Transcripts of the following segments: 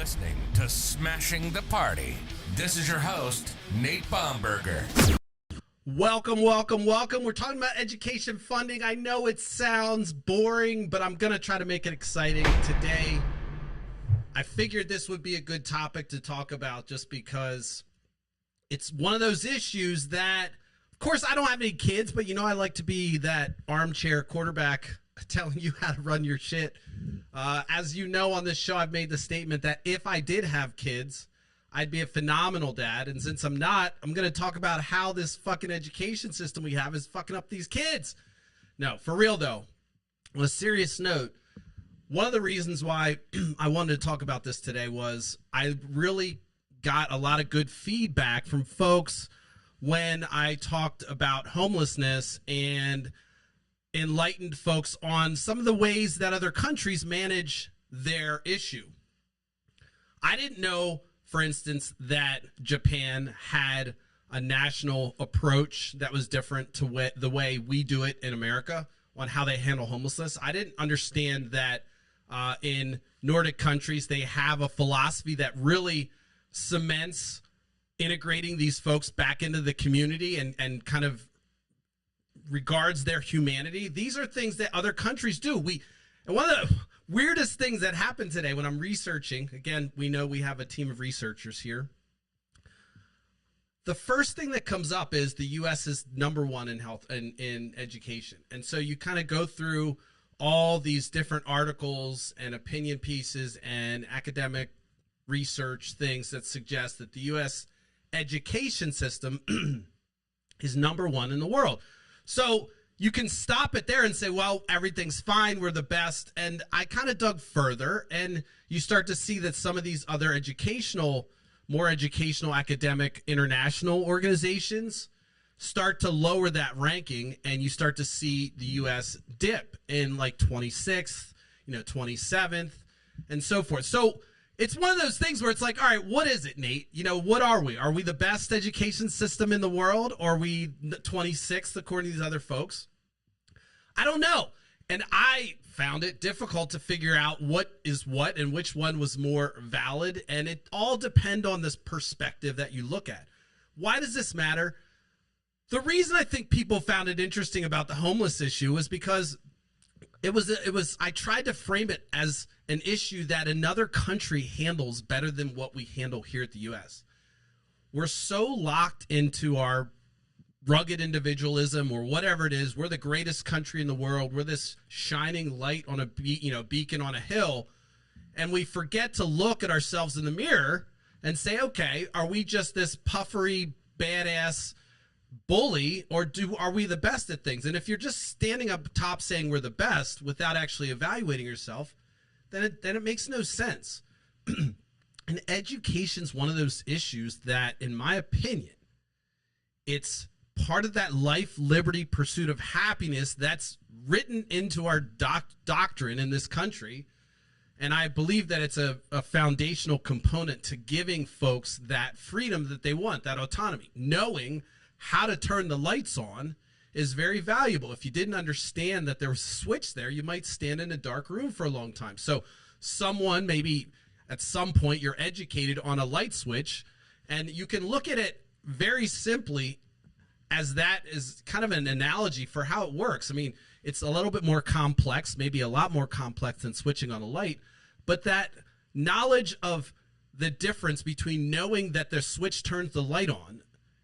listening to Smashing the Party. This is your host, Nate Baumberger. Welcome. We're talking about education funding. I know it sounds boring, but I'm going to try to make it exciting today. I figured this would be a good topic to talk about just because it's one of those issues that, of course, I don't have any kids, but I like to be that armchair quarterback telling you how to run your shit. As you know, on this show, I've made the statement that if I did have kids, I'd be a phenomenal dad. And since I'm not, I'm going to talk about how this fucking education system we have is fucking up these kids. No, for real though, on a serious note, one of the reasons why I wanted to talk about this today was I really got a lot of good feedback from folks when I talked about homelessness and enlightened folks on some of the ways that other countries manage their issue. I didn't know, for instance, that Japan had a national approach that was different to the way we do it in America on how they handle homelessness. I didn't understand that in Nordic countries, they have a philosophy that really cements integrating these folks back into the community and kind of regards their humanity. These are things that other countries do. And one of the weirdest things that happened today when I'm researching, again, we know we have a team of researchers here. The first thing that comes up is the U.S. is number one in health and in education. And so you kind of go through all these different articles and opinion pieces and academic research things that suggest that the U.S. education system is number one in the world. So you can stop it there and say, well, everything's fine, we're the best. And I kind of dug further, and you start to see that some of these other more educational, academic, international organizations start to lower that ranking, and you start to see the U.S. dip in like 26th, 27th, and so forth. So it's one of those things where it's like, all right, what is it, Nate? What are we? Are we the best education system in the world? Or are we 26th, according to these other folks? I don't know. And I found it difficult to figure out what is what and which one was more valid. And it all depends on this perspective that you look at. Why does this matter? The reason I think people found it interesting about the homeless issue is because I tried to frame it as an issue that another country handles better than what we handle here at the U.S. We're so locked into our rugged individualism or whatever it is. We're the greatest country in the world. We're this shining light on a beacon on a hill. And we forget to look at ourselves in the mirror and say, okay, are we just this puffery, badass bully, or are we the best at things? And if you're just standing up top saying we're the best without actually evaluating yourself, then it makes no sense. And education's one of those issues that, in my opinion, it's part of that life, liberty, pursuit of happiness that's written into our doctrine in this country. And I believe that it's a foundational component to giving folks that freedom that they want, that autonomy. Knowing how to turn the lights on is very valuable. If you didn't understand that there was a switch there, you might stand in a dark room for a long time. So someone, maybe at some point you're educated on a light switch, and you can look at it very simply as that is kind of an analogy for how it works. I mean, it's a little bit more complex, maybe a lot more complex than switching on a light, but that knowledge of the difference between knowing that the switch turns the light on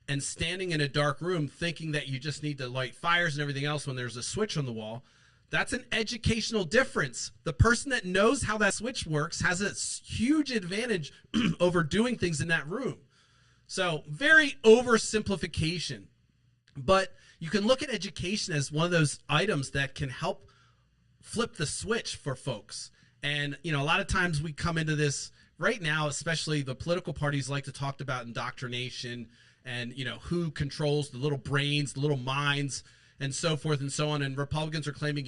and standing in a dark room thinking that you just need to light fires and everything else when there's a switch on the wall, that's an educational difference. The person that knows how that switch works has a huge advantage over doing things in that room. So very oversimplification. But you can look at education as one of those items that can help flip the switch for folks. And, a lot of times we come into this right now, especially the political parties like to talk about indoctrination and, who controls the little brains, the little minds, and so forth and so on. And Republicans are claiming,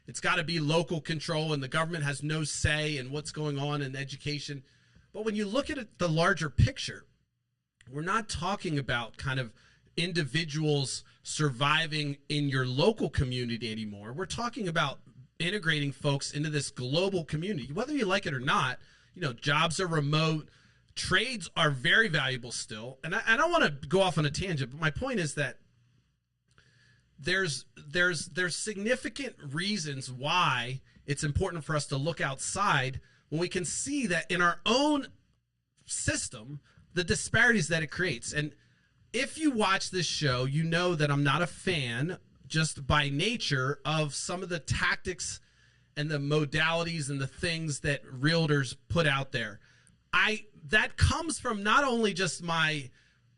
it's got to be local control and the government has no say in what's going on in education. But when you look at it, the larger picture, we're not talking about kind of individuals surviving in your local community anymore. We're talking about integrating folks into this global community. Whether you like it or not, jobs are remote. Trades are very valuable still. And I don't want to go off on a tangent, but my point is that there's significant reasons why it's important for us to look outside when we can see that in our own system, the disparities that it creates. And if you watch this show, you know that I'm not a fan, just by nature, of some of the tactics and the modalities and the things that realtors put out there. That comes from not only just my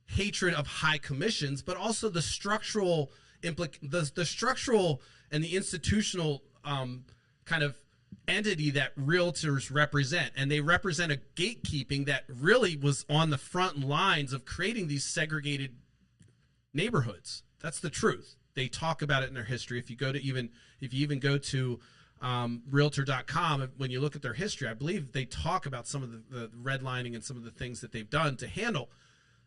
hatred of high commissions, but also the structural the structural and the institutional kind of entity that realtors represent. And they represent a gatekeeping that really was on the front lines of creating these segregated neighborhoods. That's the truth. They talk about it in their history. If you even go to realtor.com, when you look at their history, I believe they talk about some of the redlining and some of the things that they've done to handle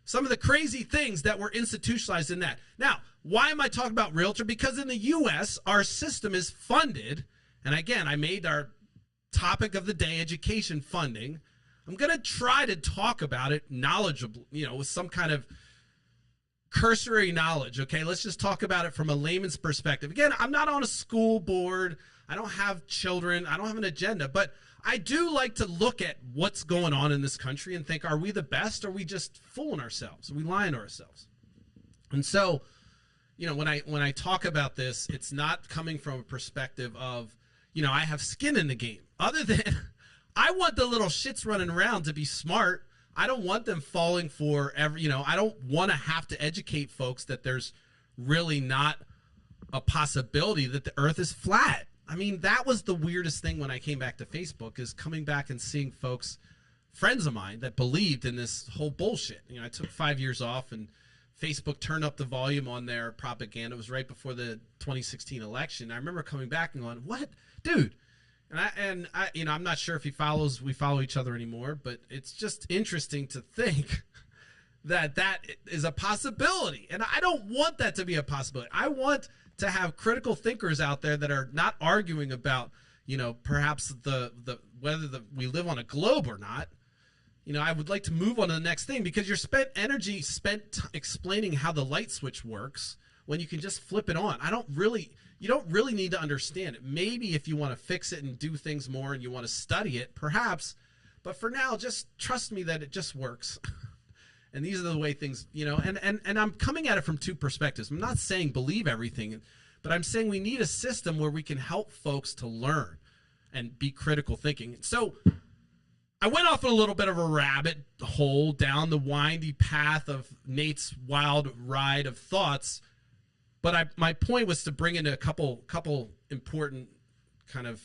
some of the crazy things that were institutionalized in that. Now, why am I talking about realtor? Because in the U.S., our system is funded, and again, I made our topic of the day education funding. I'm going to try to talk about it knowledgeable, with some kind of cursory knowledge, okay? Let's just talk about it from a layman's perspective. Again, I'm not on a school board. I don't have children. I don't have an agenda, but I do like to look at what's going on in this country and think, are we the best? Or are we just fooling ourselves? Are we lying to ourselves? And so, when I talk about this, it's not coming from a perspective of, I have skin in the game. Other than I want the little shits running around to be smart. I don't want them falling for I don't want to have to educate folks that there's really not a possibility that the earth is flat. I mean, that was the weirdest thing when I came back to Facebook, is coming back and seeing folks, friends of mine, that believed in this whole bullshit. I took 5 years off, and Facebook turned up the volume on their propaganda. It was right before the 2016 election. I remember coming back and going, "What, dude?" And I I'm not sure if we follow each other anymore, but it's just interesting to think that is a possibility. And I don't want that to be a possibility. I want to have critical thinkers out there that are not arguing about, perhaps whether we live on a globe or not. I would like to move on to the next thing, because you're spent explaining how the light switch works when you can just flip it on. You don't really need to understand it. Maybe if you want to fix it and do things more and you want to study it, perhaps. But for now, just trust me that it just works. And these are the way things, and I'm coming at it from two perspectives. I'm not saying believe everything, but I'm saying we need a system where we can help folks to learn and be critical thinking. So I went off on a little bit of a rabbit hole down the windy path of Nate's wild ride of thoughts. But my point was to bring in a couple important kind of,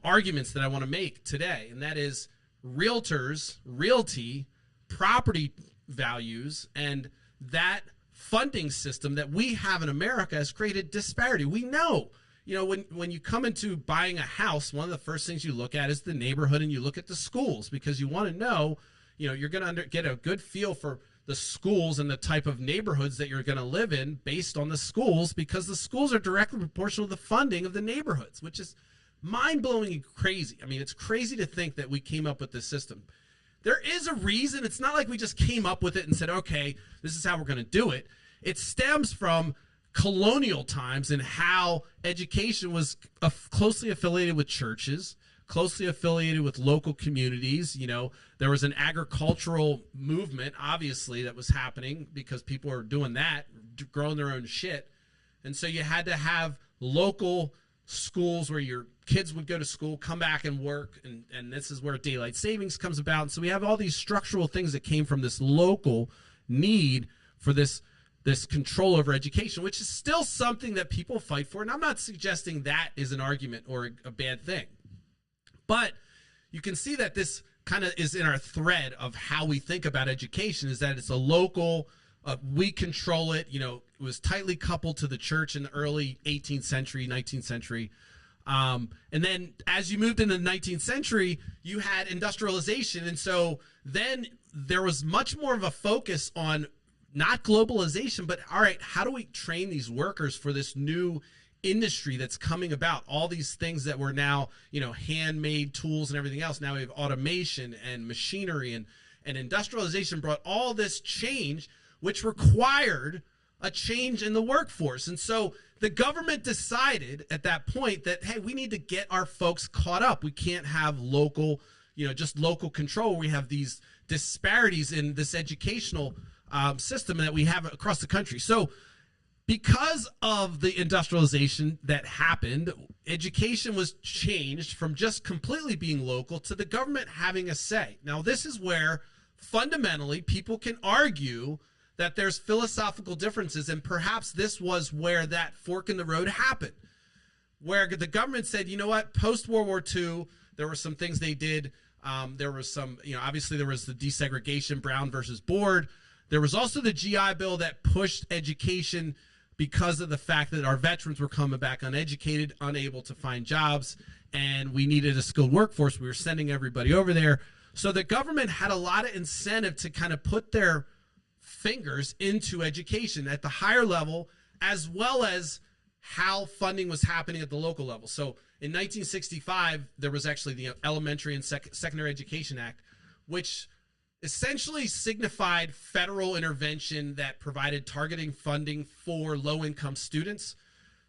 arguments that I want to make today. And that is realty, property values, and that funding system that we have in America has created disparity. We know, when you come into buying a house, one of the first things you look at is the neighborhood, and you look at the schools, because you want to know, you're going to get a good feel for the schools and the type of neighborhoods that you're going to live in based on the schools, because the schools are directly proportional to the funding of the neighborhoods, which is mind-blowing and crazy. I mean, it's crazy to think that we came up with this system. There is a reason. It's not like we just came up with it and said, okay, this is how we're going to do it. It stems from colonial times and how education was closely affiliated with churches, closely affiliated with local communities. There was an agricultural movement, obviously, that was happening because people were doing that, growing their own shit. And so you had to have local schools where your kids would go to school, come back and work, and this is where daylight savings comes about. And so we have all these structural things that came from this local need for this control over education, which is still something that people fight for. And I'm not suggesting that is an argument or a bad thing. But you can see that this kind of is in our thread of how we think about education, is that it's a local, we control it. It was tightly coupled to the church in the early 18th century, 19th century. And then as you moved into the 19th century, you had industrialization. And so then there was much more of a focus on not globalization, but all right, how do we train these workers for this new industry that's coming about, all these things that were now, handmade tools and everything else. Now we have automation and machinery, and industrialization brought all this change, which required a change in the workforce. And so the government decided at that point that, hey, we need to get our folks caught up. We can't have local, just local control. We have these disparities in this educational system that we have across the country. So because of the industrialization that happened, education was changed from just completely being local to the government having a say. Now, this is where fundamentally people can argue that there's philosophical differences, and perhaps this was where that fork in the road happened, where the government said, you know what, post-World War II, there were some things they did. There was some, obviously there was the desegregation, Brown versus Board. There was also the GI Bill that pushed education because of the fact that our veterans were coming back uneducated, unable to find jobs, and we needed a skilled workforce. We were sending everybody over there. So the government had a lot of incentive to kind of put their fingers into education at the higher level, as well as how funding was happening at the local level. So in 1965, there was actually the Elementary and Secondary Education Act, which essentially signified federal intervention that provided targeting funding for low-income students.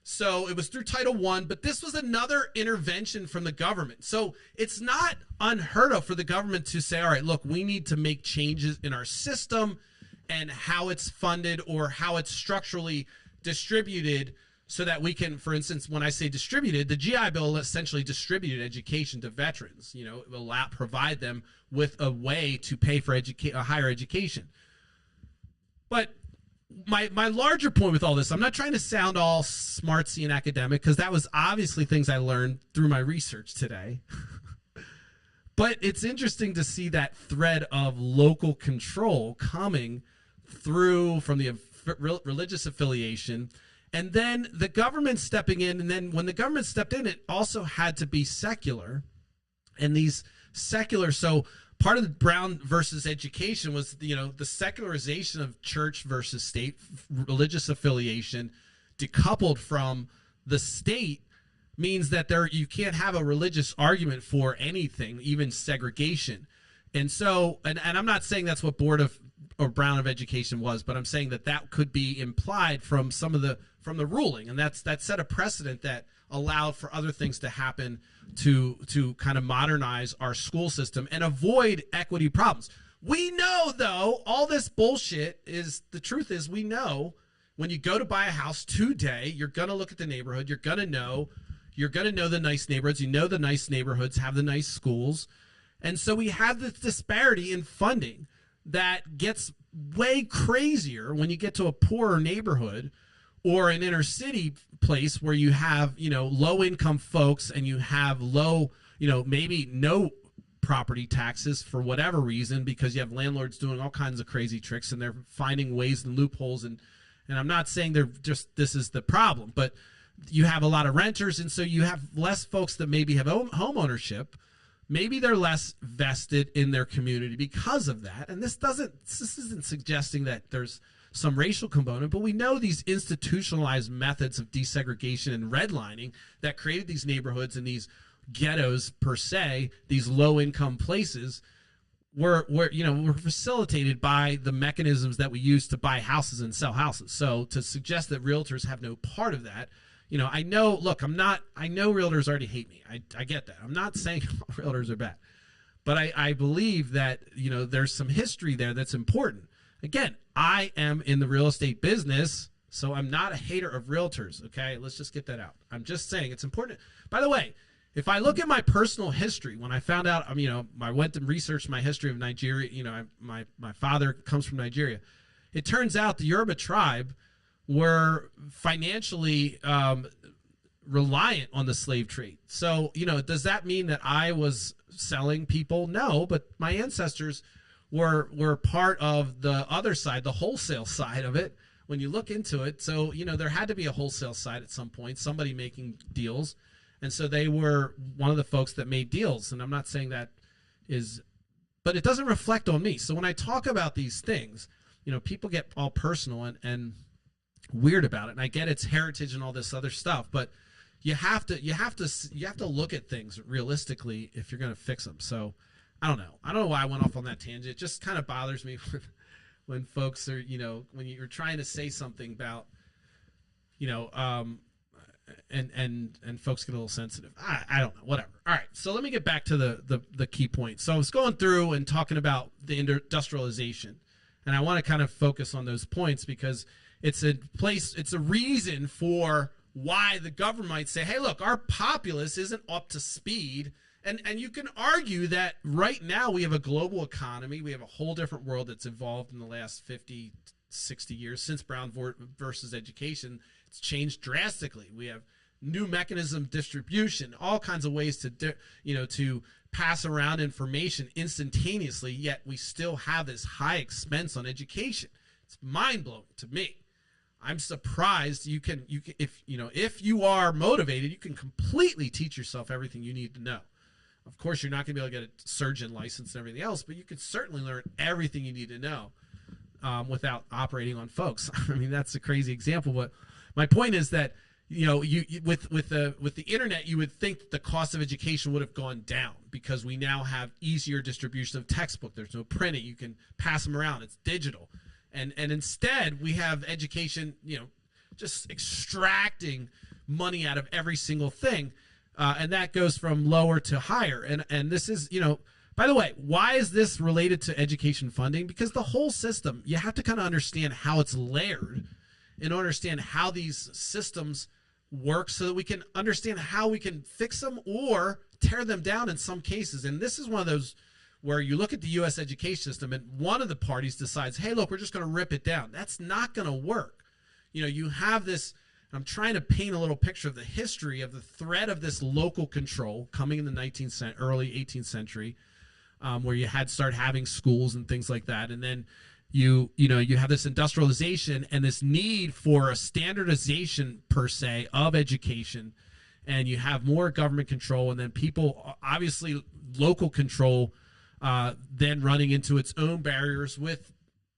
So it was through Title I, but this was another intervention from the government. So it's not unheard of for the government to say, all right, look, we need to make changes in our system and how it's funded or how it's structurally distributed so that we can, for instance, when I say distributed, the GI Bill essentially distributed education to veterans, it will provide them with a way to pay for a higher education. But my larger point with all this, I'm not trying to sound all smartsy and academic, because that was obviously things I learned through my research today. But it's interesting to see that thread of local control coming through from the religious affiliation, and then the government stepping in. And then when the government stepped in, it also had to be secular. And these secular, so part of the Brown versus education was, the secularization of church versus state, religious affiliation decoupled from the state means that you can't have a religious argument for anything, even segregation. And so, and I'm not saying that's what Brown of Education was, but I'm saying that could be implied from from the ruling, and that set a precedent that allowed for other things to happen to kind of modernize our school system and avoid equity problems. We know, though, all this bullshit the truth is we know when you go to buy a house today, you're going to look at the neighborhood, you're going to know the nice neighborhoods, the nice neighborhoods have the nice schools. And so we have this disparity in funding that gets way crazier when you get to a poorer neighborhood or an inner city place where you have, low income folks and you have low, maybe no property taxes for whatever reason, because you have landlords doing all kinds of crazy tricks and they're finding ways and loopholes. And I'm not saying this is the problem, but you have a lot of renters. And so you have less folks that maybe have home ownership. Maybe they're less vested in their community because of that. And this isn't suggesting that there's some racial component, but we know these institutionalized methods of desegregation and redlining that created these neighborhoods and these ghettos per se, these low-income places, were facilitated by the mechanisms that we use to buy houses and sell houses. So to suggest that realtors have no part of that, I know realtors already hate me. I get that. I'm not saying realtors are bad, but I believe that, there's some history there that's important. Again, I am in the real estate business, so I'm not a hater of realtors, okay? Let's just get that out. I'm just saying it's important. By the way, if I look at my personal history, when I found out, I went and researched my history of Nigeria. My father comes from Nigeria. It turns out the Yoruba tribe were financially reliant on the slave trade. So, does that mean that I was selling people? No, but my ancestors were part of the other side, the wholesale side of it, when you look into it. So, there had to be a wholesale side at some point, somebody making deals. And so they were one of the folks that made deals. And I'm not saying that but it doesn't reflect on me. So when I talk about these things, people get all personal, and weird about it. And I get its heritage and all this other stuff, but you have to look at things realistically if you're going to fix them. So I don't know why I went off on that tangent. It just kind of bothers me when folks are, when you're trying to say something about, and folks get a little sensitive. I don't know, whatever. All right, so let me get back to the key point. So I was going through and talking about the industrialization, and I want to kind of focus on those points because it's a reason for why the government might say, hey, look, our populace isn't up to speed. And you can argue that right now we have a global economy. We have a whole different world that's evolved in the last 50, 60 years since Brown versus Education. It's changed drastically. We have new mechanism distribution, all kinds of ways to pass around information instantaneously, yet we still have this high expense on education. It's mind-blowing to me. I'm surprised you can if you are motivated, you can completely teach yourself everything you need to know. Of course, you're not going to be able to get a surgeon license and everything else, but you could certainly learn everything you need to know without operating on folks. I mean, that's a crazy example, but my point is that with the internet, you would think that the cost of education would have gone down because we now have easier distribution of textbook. There's no printing; you can pass them around. It's digital, and instead we have education, just extracting money out of every single thing. And that goes from lower to higher. And this is, by the way, why is this related to education funding? Because the whole system, you have to kind of understand how it's layered and understand how these systems work so that we can understand how we can fix them or tear them down in some cases. And this is one of those where you look at the U.S. education system and one of the parties decides, hey, look, we're just going to rip it down. That's not going to work. You have this. I'm trying to paint a little picture of the history of the threat of this local control coming in the early 18th century, where you start having schools and things like that. And then you have this industrialization and this need for a standardization per se of education. And you have more government control and then people, obviously local control, then running into its own barriers with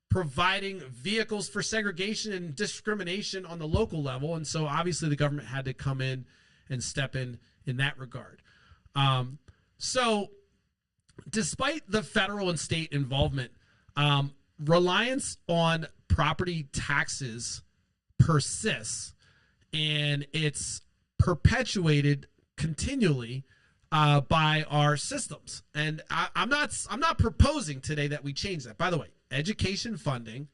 providing vehicles for segregation and discrimination on the local level. And so obviously the government had to come in and step in that regard. So despite the federal and state involvement, reliance on property taxes persists, and it's perpetuated continually by our systems. And I'm not proposing today that we change that. By the way, education funding,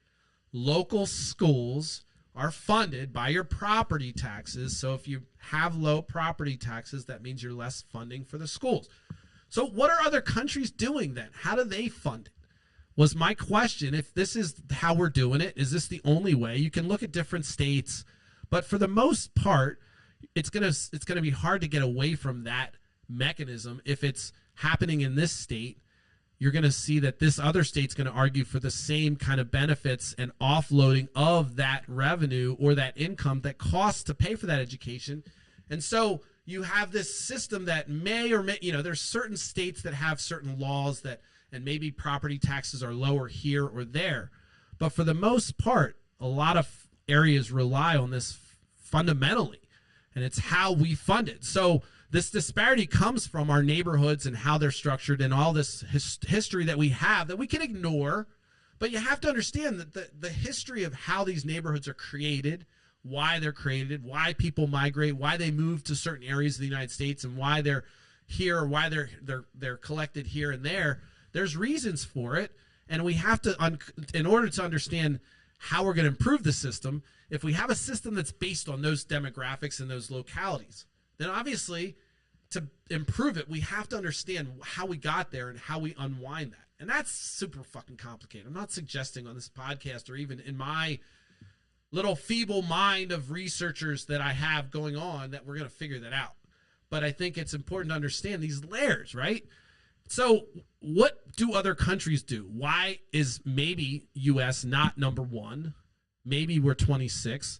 local schools are funded by your property taxes. So if you have low property taxes, that means you're less funding for the schools. So what are other countries doing then? How do they fund it? Was my question. If this is how we're doing it, is this the only way? You can look at different states, but for the most part, it's gonna be hard to get away from that mechanism. If it's happening in this state, you're going to see that this other state's going to argue for the same kind of benefits and offloading of that revenue or that income that costs to pay for that education. And so you have this system that may or may, there's certain states that have certain laws that, and maybe property taxes are lower here or there. But for the most part, a lot of areas rely on this fundamentally, and it's how we fund it. So this disparity comes from our neighborhoods and how they're structured and all this history that we have that we can ignore. But you have to understand that the history of how these neighborhoods are created, why they're created, why people migrate, why they move to certain areas of the United States, and why they're here, or why they're collected here and there. There's reasons for it, and we have to, in order to understand how we're going to improve the system, if we have a system that's based on those demographics and those localities, then obviously to improve it, we have to understand how we got there and how we unwind that. And that's super fucking complicated. I'm not suggesting on this podcast or even in my little feeble mind of researchers that I have going on that we're going to figure that out. But I think it's important to understand these layers, right? So what do other countries do? Why is maybe U.S. not number one? Maybe we're 26.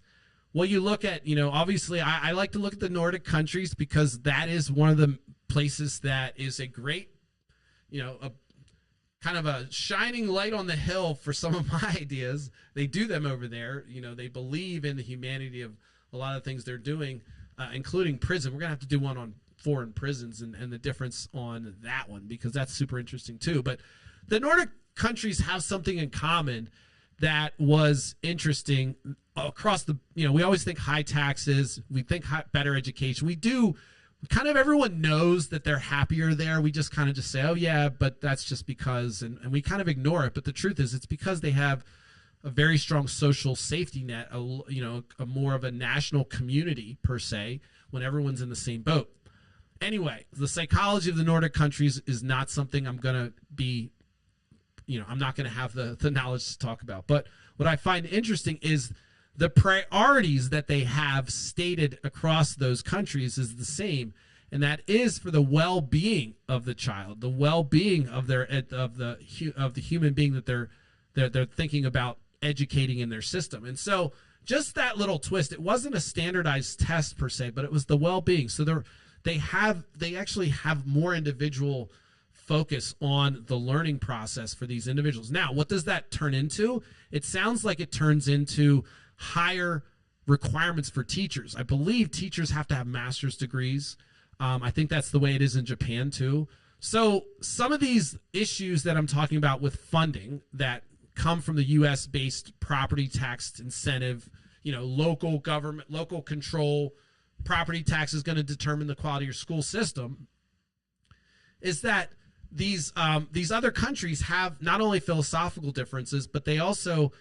Well, you look at, obviously I like to look at the Nordic countries because that is one of the places that is a great, kind kind of a shining light on the hill for some of my ideas. They do them over there. You know, they believe in the humanity of a lot of things they're doing, including prison. We're going to have to do one on foreign prisons and the difference on that one, because that's super interesting too. But the Nordic countries have something in common that was interesting across the, we always think high taxes, we think better education. We do kind of, everyone knows that they're happier there. We just kind of just say, oh yeah, but that's just because, and we kind of ignore it. But the truth is, it's because they have a very strong social safety net, a more of a national community per se, when everyone's in the same boat. Anyway, the psychology of the Nordic countries is not something I'm going to be, I'm not going to have the knowledge to talk about. But what I find interesting is the priorities that they have stated across those countries is the same, and that is for the well-being of the child, the well-being of the human being that they're thinking about educating in their system. And so just that little twist, it wasn't a standardized test per se, but it was the well-being. So they actually have more individual focus on the learning process for these individuals. Now, what does that turn into? It sounds like it turns into higher requirements for teachers. I believe teachers have to have master's degrees. I think that's the way it is in Japan too. So some of these issues that I'm talking about with funding that come from the U.S.-based property tax incentive, local government, local control, property tax is going to determine the quality of your school system, is that these other countries have not only philosophical differences, but they also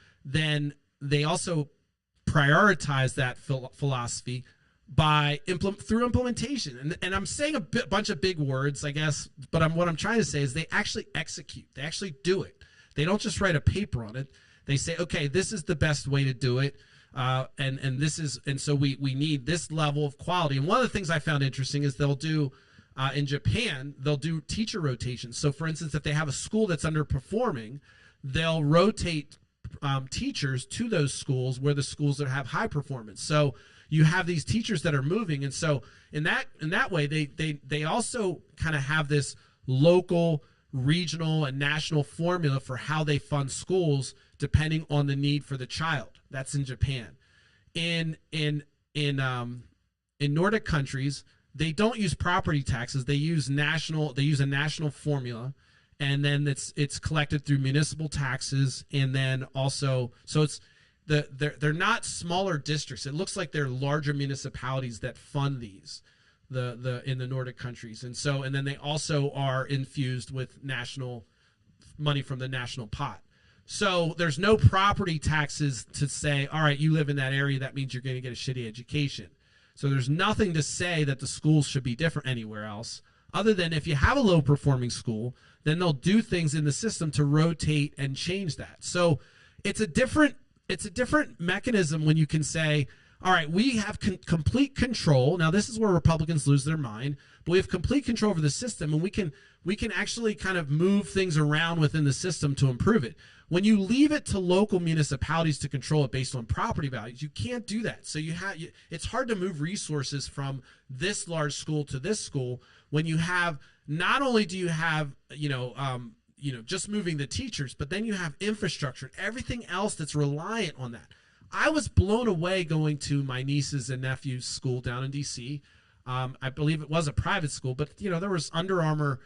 prioritize that philosophy by through implementation. And I'm saying a bunch of big words, I guess, but what I'm trying to say is they actually execute. They actually do it. They don't just write a paper on it. They say, okay, this is the best way to do it. And so we need this level of quality. And one of the things I found interesting is they'll do in Japan, they'll do teacher rotations. So for instance, if they have a school that's underperforming, they'll rotate teachers to those schools where the schools that have high performance. So you have these teachers that are moving. And so in that way, they also kind of have this local, regional, and national formula for how they fund schools depending on the need for the child. That's in Japan. In Nordic countries, they don't use property taxes. They use a national formula, and then it's collected through municipal taxes, and then also they're not smaller districts. It looks like they're larger municipalities that fund these in the Nordic countries, and then they also are infused with national money from the national pot. So there's no property taxes to say, all right, you live in that area, that means you're going to get a shitty education. So there's nothing to say that the schools should be different anywhere else, other than if you have a low performing school, then they'll do things in the system to rotate and change that. So it's a different mechanism when you can say, all right, we have complete control. Now, this is where Republicans lose their mind, but we have complete control over the system, and we can actually kind of move things around within the system to improve it. When you leave it to local municipalities to control it based on property values, you can't do that. So it's hard to move resources from this large school to this school when you have, not only do you have, just moving the teachers, but then you have infrastructure, everything else that's reliant on that. I was blown away going to my nieces and nephews' school down in D.C. I believe it was a private school, but there was Under Armour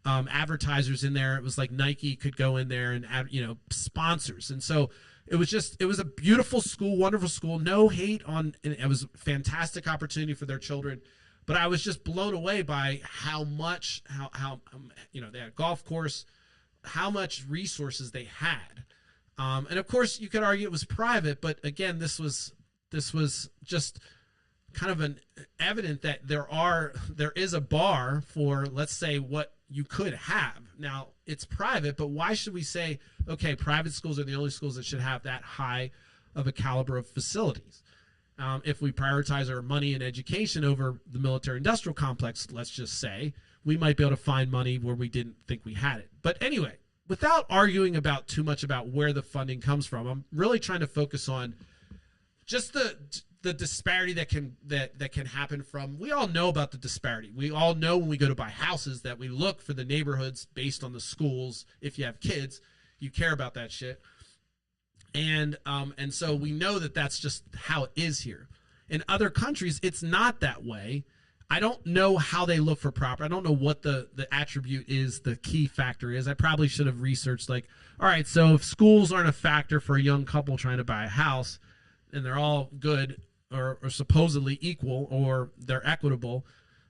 advertisers in there. It was like Nike could go in there and add, sponsors. And so it was a beautiful school, wonderful school, no hate on, and it was a fantastic opportunity for their children. But I was just blown away by how they had a golf course, how much resources they had. And of course you could argue it was private, but again, this was just kind of an evident that there is a bar for, let's say, what you could have. Now, it's private, but why should we say, okay, private schools are the only schools that should have that high of a caliber of facilities? If we prioritize our money and education over the military-industrial complex, let's just say, we might be able to find money where we didn't think we had it. But anyway, without arguing too much about where the funding comes from, I'm really trying to focus on just the disparity that can happen from, we all know about the disparity. We all know when we go to buy houses that we look for the neighborhoods based on the schools. If you have kids, you care about that shit. And so we know that that's just how it is here. In other countries, it's not that way. I don't know how they look for property. I don't know what the attribute is, the key factor is. I probably should have researched, like, all right, so if schools aren't a factor for a young couple trying to buy a house and they're all good or supposedly equal or they're equitable,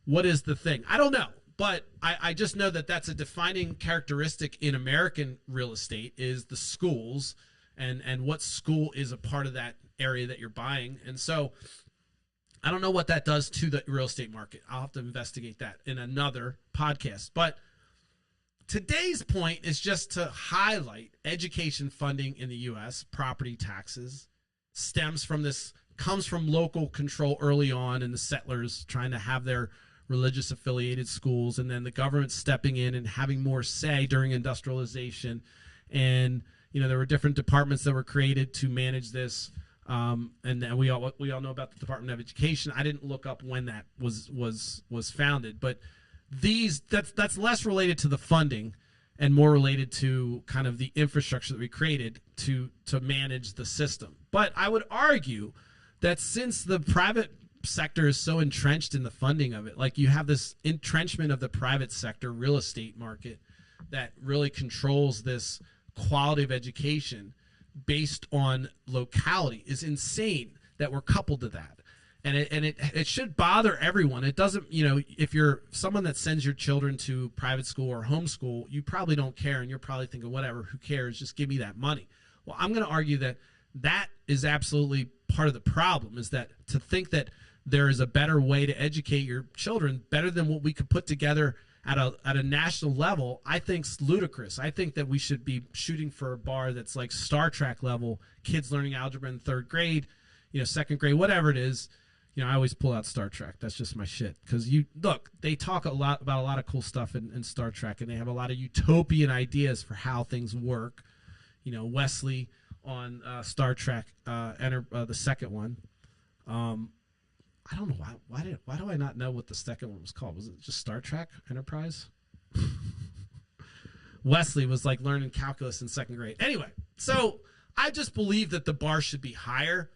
what is the thing? I don't know. But I just know that that's a defining characteristic in American real estate is the schools and what school is a part of that area that you're buying. And so I don't know what that does to the real estate market. I'll have to investigate that in another podcast. But today's point is just to highlight education funding in the U.S. Property taxes comes from local control early on, and the settlers trying to have their religious affiliated schools, and then the government stepping in and having more say during industrialization. And there were different departments that were created to manage this. And then we all know about the Department of Education. I didn't look up when that was founded, but that's less related to the funding and more related to kind of the infrastructure that we created to manage the system. But I would argue that since the private sector is so entrenched in the funding of it, like you have this entrenchment of the private sector real estate market that really controls this quality of education based on locality, is insane that we're coupled to that. And it should bother everyone. It doesn't, if you're someone that sends your children to private school or homeschool, you probably don't care, and you're probably thinking, whatever, who cares, just give me that money. Well, I'm going to argue that is absolutely part of the problem, is that to think that there is a better way to educate your children, better than what we could put together at a national level, I think's ludicrous. I think that we should be shooting for a bar that's like Star Trek level, kids learning algebra in third grade, second grade, whatever it is. I always pull out Star Trek. That's just my shit. Because they talk a lot about a lot of cool stuff in Star Trek, and they have a lot of utopian ideas for how things work. Wesley on Star Trek, the second one. I don't know why do I not know what the second one was called? Was it just Star Trek Enterprise? Wesley was like learning calculus in second grade. Anyway, so I just believe that the bar should be higher,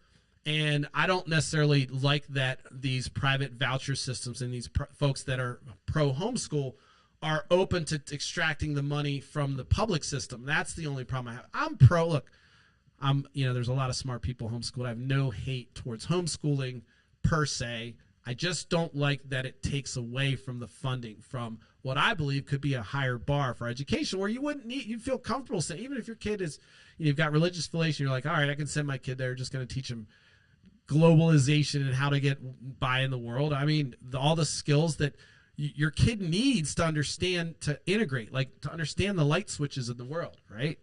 and I don't necessarily like that these private voucher systems and these folks that are pro homeschool are open to extracting the money from the public system. That's the only problem I have. I'm pro. Look, there's a lot of smart people homeschooled. I have no hate towards homeschooling per se. I just don't like that it takes away from the funding from what I believe could be a higher bar for education, where you'd feel comfortable saying, even if your kid is, you've got religious affiliation, you're like, all right, I can send my kid there, just going to teach him globalization and how to get by in the world. I mean, all the skills that your kid needs to understand, to integrate, like to understand the light switches in the world, right?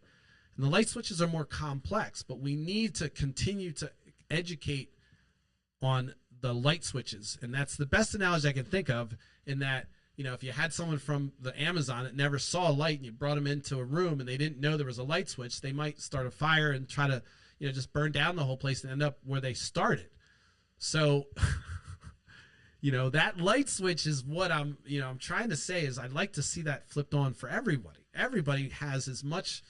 And the light switches are more complex, but we need to continue to educate on the light switches. And that's the best analogy I can think of, in that, if you had someone from the Amazon that never saw a light and you brought them into a room and they didn't know there was a light switch, they might start a fire and try to, just burn down the whole place and end up where they started. So, that light switch is what I'm trying to say, is I'd like to see that flipped on for everybody. Everybody has as much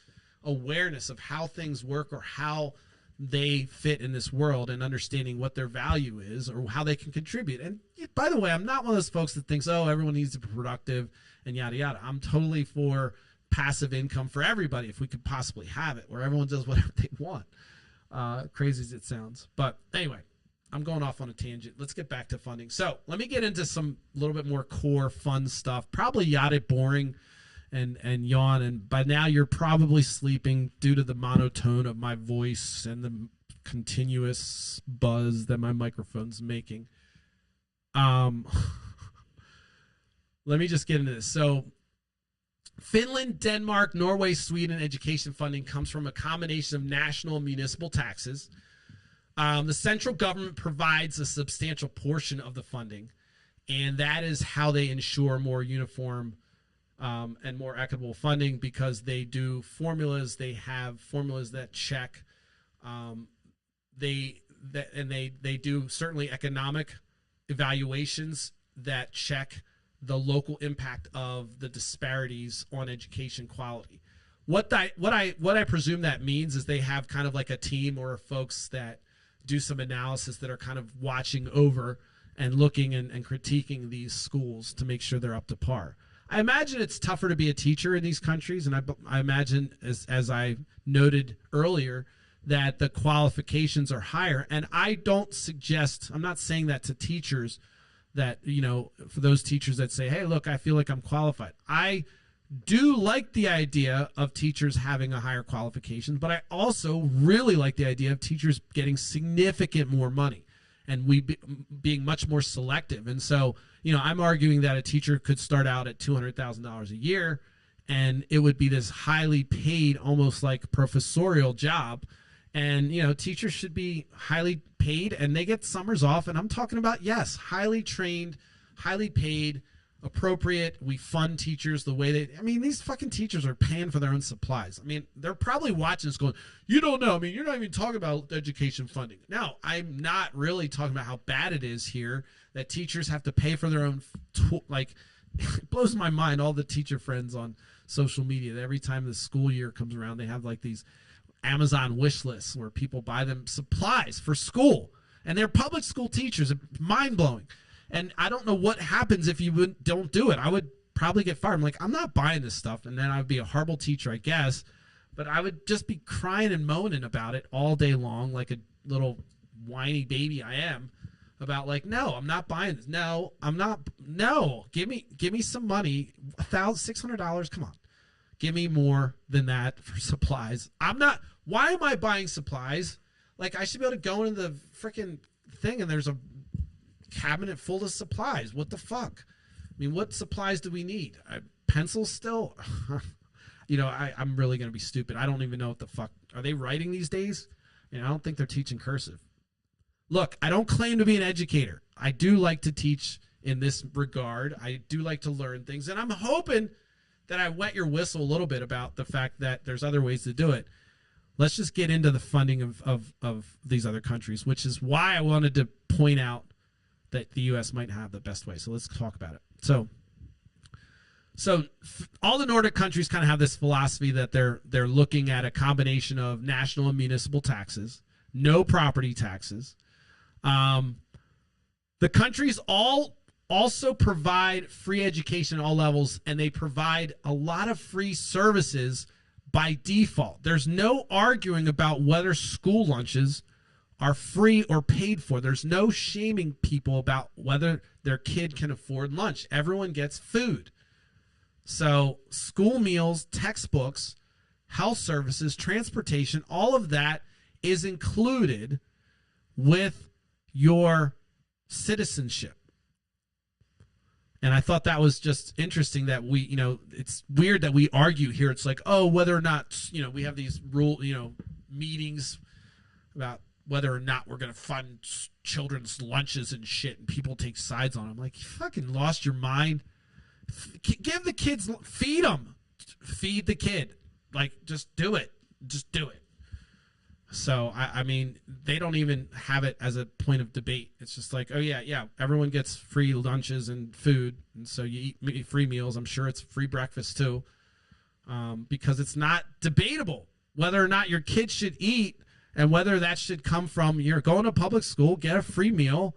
awareness of how things work or how they fit in this world, and understanding what their value is or how they can contribute. And by the way, I'm not one of those folks that thinks, oh, everyone needs to be productive and yada yada. I'm totally for passive income for everybody if we could possibly have it, where everyone does whatever they want. Crazy as it sounds. But anyway, I'm going off on a tangent. Let's get back to funding. So let me get into some little bit more core fun stuff. Probably yada boring and yawn, and by now you're probably sleeping due to the monotone of my voice and the continuous buzz that my microphone's making. Let me just get into this. So Finland, Denmark, Norway, Sweden education funding comes from a combination of national and municipal taxes. The central government provides a substantial portion of the funding, and that is how they ensure more uniform and more equitable funding, because they do formulas. They have formulas that check. they do certainly economic evaluations that check the local impact of the disparities on education quality. What I presume that means is they have kind of like a team or folks that do some analysis that are kind of watching over and looking and critiquing these schools to make sure they're up to par. I imagine it's tougher to be a teacher in these countries, and I imagine, as I noted earlier, that the qualifications are higher. And I'm not saying that to teachers that, for those teachers that say, hey, look, I feel like I'm qualified. I do like the idea of teachers having a higher qualification, but I also really like the idea of teachers getting significant more money and being much more selective. And so, I'm arguing that a teacher could start out at $200,000 a year, and it would be this highly paid, almost like professorial job. And, teachers should be highly paid, and they get summers off. And I'm talking about, yes, highly trained, highly paid, appropriate. We fund teachers the way these fucking teachers are paying for their own supplies. They're probably watching this going, you don't know. You're not even talking about education funding. No, I'm not really talking about how bad it is here that teachers have to pay for their own, it blows my mind, all the teacher friends on social media, that every time the school year comes around, they have like these Amazon wish lists where people buy them supplies for school, and they're public school teachers. It's mind-blowing. And I don't know what happens if you don't do it. I would probably get fired. I'm like, I'm not buying this stuff. And then I would be a horrible teacher, I guess. But I would just be crying and moaning about it all day long, like a little whiny baby I am, about like, no, I'm not buying this. No, I'm not. No, give me some money. $600. Come on. Give me more than that for supplies. Why am I buying supplies? Like, I should be able to go into the freaking thing and there's a cabinet full of supplies. What the fuck? What supplies do we need? Pencils still? I'm really going to be stupid. I don't even know what the fuck. Are they writing these days? I don't think they're teaching cursive. Look, I don't claim to be an educator. I do like to teach in this regard. I do like to learn things. And I'm hoping that I wet your whistle a little bit about the fact that there's other ways to do it. Let's just get into the funding of these other countries, which is why I wanted to point out that the U.S. might have the best way. So let's talk about it. So all the Nordic countries kind of have this philosophy that they're looking at a combination of national and municipal taxes, no property taxes. The countries all also provide free education at all levels, and they provide a lot of free services by default. There's no arguing about whether school lunches are free or paid for. There's no shaming people about whether their kid can afford lunch. Everyone gets food. So school meals, textbooks, health services, transportation, all of that is included with your citizenship. And I thought that was just interesting that we, it's weird that we argue here. It's like, oh, whether or not, we have these meetings about whether or not we're going to fund children's lunches and shit, and people take sides on them. Like, you fucking lost your mind. Give the kids, feed them. Feed the kid. Like, just do it. Just do it. So, they don't even have it as a point of debate. It's just like, oh, yeah, everyone gets free lunches and food, and so you eat free meals. I'm sure it's free breakfast, too, because it's not debatable whether or not your kid should eat and whether that should come from you're going to public school, get a free meal,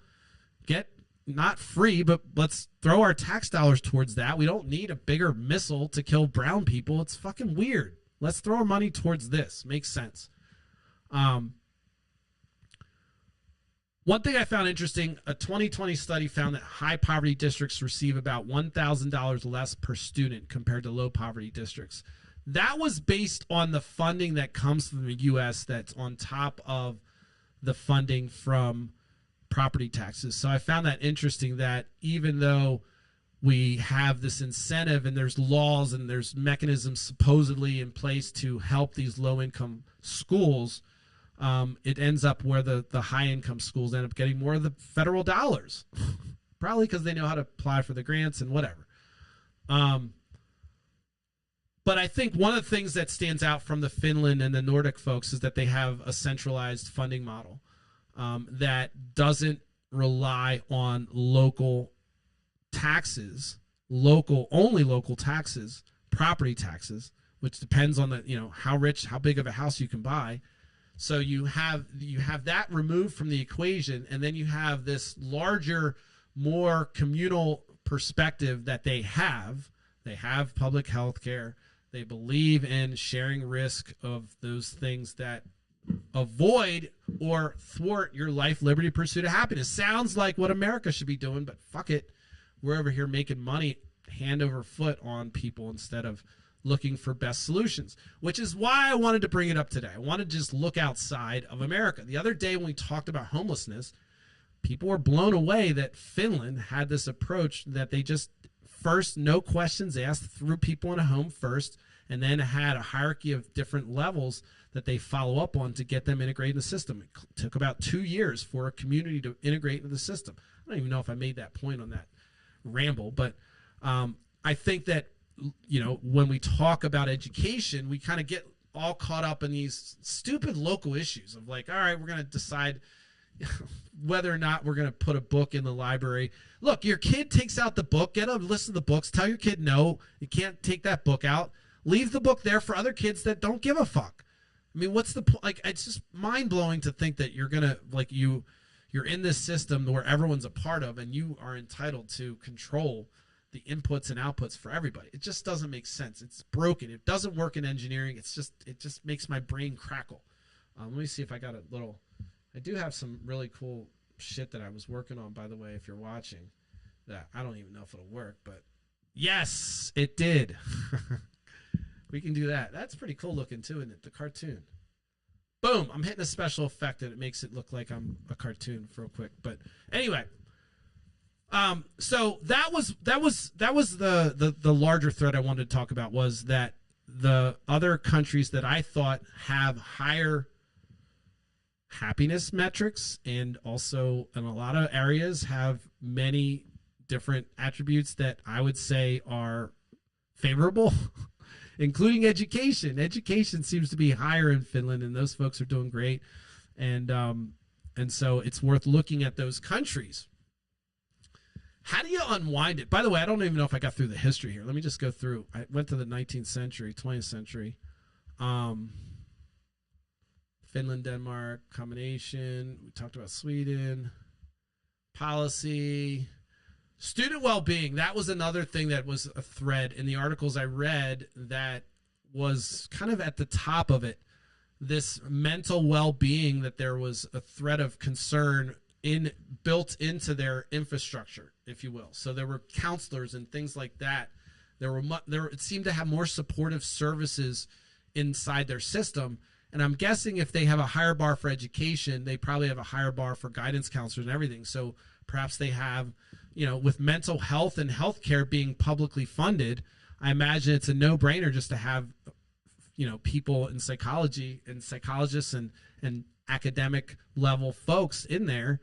get not free, but let's throw our tax dollars towards that. We don't need a bigger missile to kill brown people. It's fucking weird. Let's throw our money towards this. Makes sense. One thing I found interesting, a 2020 study found that high poverty districts receive about $1,000 less per student compared to low poverty districts. That was based on the funding that comes from the U.S. that's on top of the funding from property taxes. So I found that interesting that even though we have this incentive and there's laws and there's mechanisms supposedly in place to help these low-income schools, it ends up where the high-income schools end up getting more of the federal dollars, probably because they know how to apply for the grants and whatever. But I think one of the things that stands out from the Finland and the Nordic folks is that they have a centralized funding model. that doesn't rely on local taxes, only local taxes, property taxes, which depends on the how rich, how big of a house you can buy. So you have that removed from the equation, and then you have this larger, more communal perspective that they have. They have public health care. They believe in sharing risk of those things that avoid or thwart your life, liberty, pursuit of happiness. Sounds like what America should be doing, but fuck it. We're over here making money hand over foot on people instead of looking for best solutions, which is why I wanted to bring it up today. I wanted to just look outside of America. The other day when we talked about homelessness, people were blown away that Finland had this approach that they just first, no questions asked, threw people in a home first, and then had a hierarchy of different levels that they follow up on to get them integrated in the system. It took about 2 years for a community to integrate into the system. I don't even know if I made that point on that ramble, but I think that when we talk about education, we kind of get all caught up in these stupid local issues of like, all right, we're going to decide whether or not we're going to put a book in the library. Look, your kid takes out the book, get a list of the books, tell your kid, no, you can't take that book out. Leave the book there for other kids that don't give a fuck. I mean, what's the point? Like, it's just mind blowing to think that you're going to, like, you're in this system where everyone's a part of, and you are entitled to control the inputs and outputs for everybody. It just doesn't make sense. It's broken. It doesn't work in engineering. It just makes my brain crackle. Let me see if I got a little. I do have some really cool shit that I was working on, by the way, if you're watching, that I don't even know if it'll work, but yes, it did. We can do that. That's pretty cool looking too, isn't it? The cartoon. Boom. I'm hitting a special effect that it makes it look like I'm a cartoon real quick. But anyway, so that was the larger thread I wanted to talk about, was that the other countries that I thought have higher happiness metrics, and also in a lot of areas have many different attributes that I would say are favorable, including education. Education seems to be higher in Finland, and those folks are doing great. And so it's worth looking at those countries. How do you unwind it? By the way, I don't even know if I got through the history here. Let me just go through. I went to the 19th century, 20th century. Finland, Denmark, combination. We talked about Sweden. Policy. Student well-being. That was another thing that was a thread in the articles I read that was kind of at the top of it. This mental well-being, that there was a thread of concern built into their infrastructure, if you will. So there were counselors and things like that. It seemed to have more supportive services inside their system. And I'm guessing if they have a higher bar for education, they probably have a higher bar for guidance counselors and everything. So perhaps they have, with mental health and healthcare being publicly funded, I imagine it's a no-brainer just to have, people in psychology and psychologists and academic level folks in there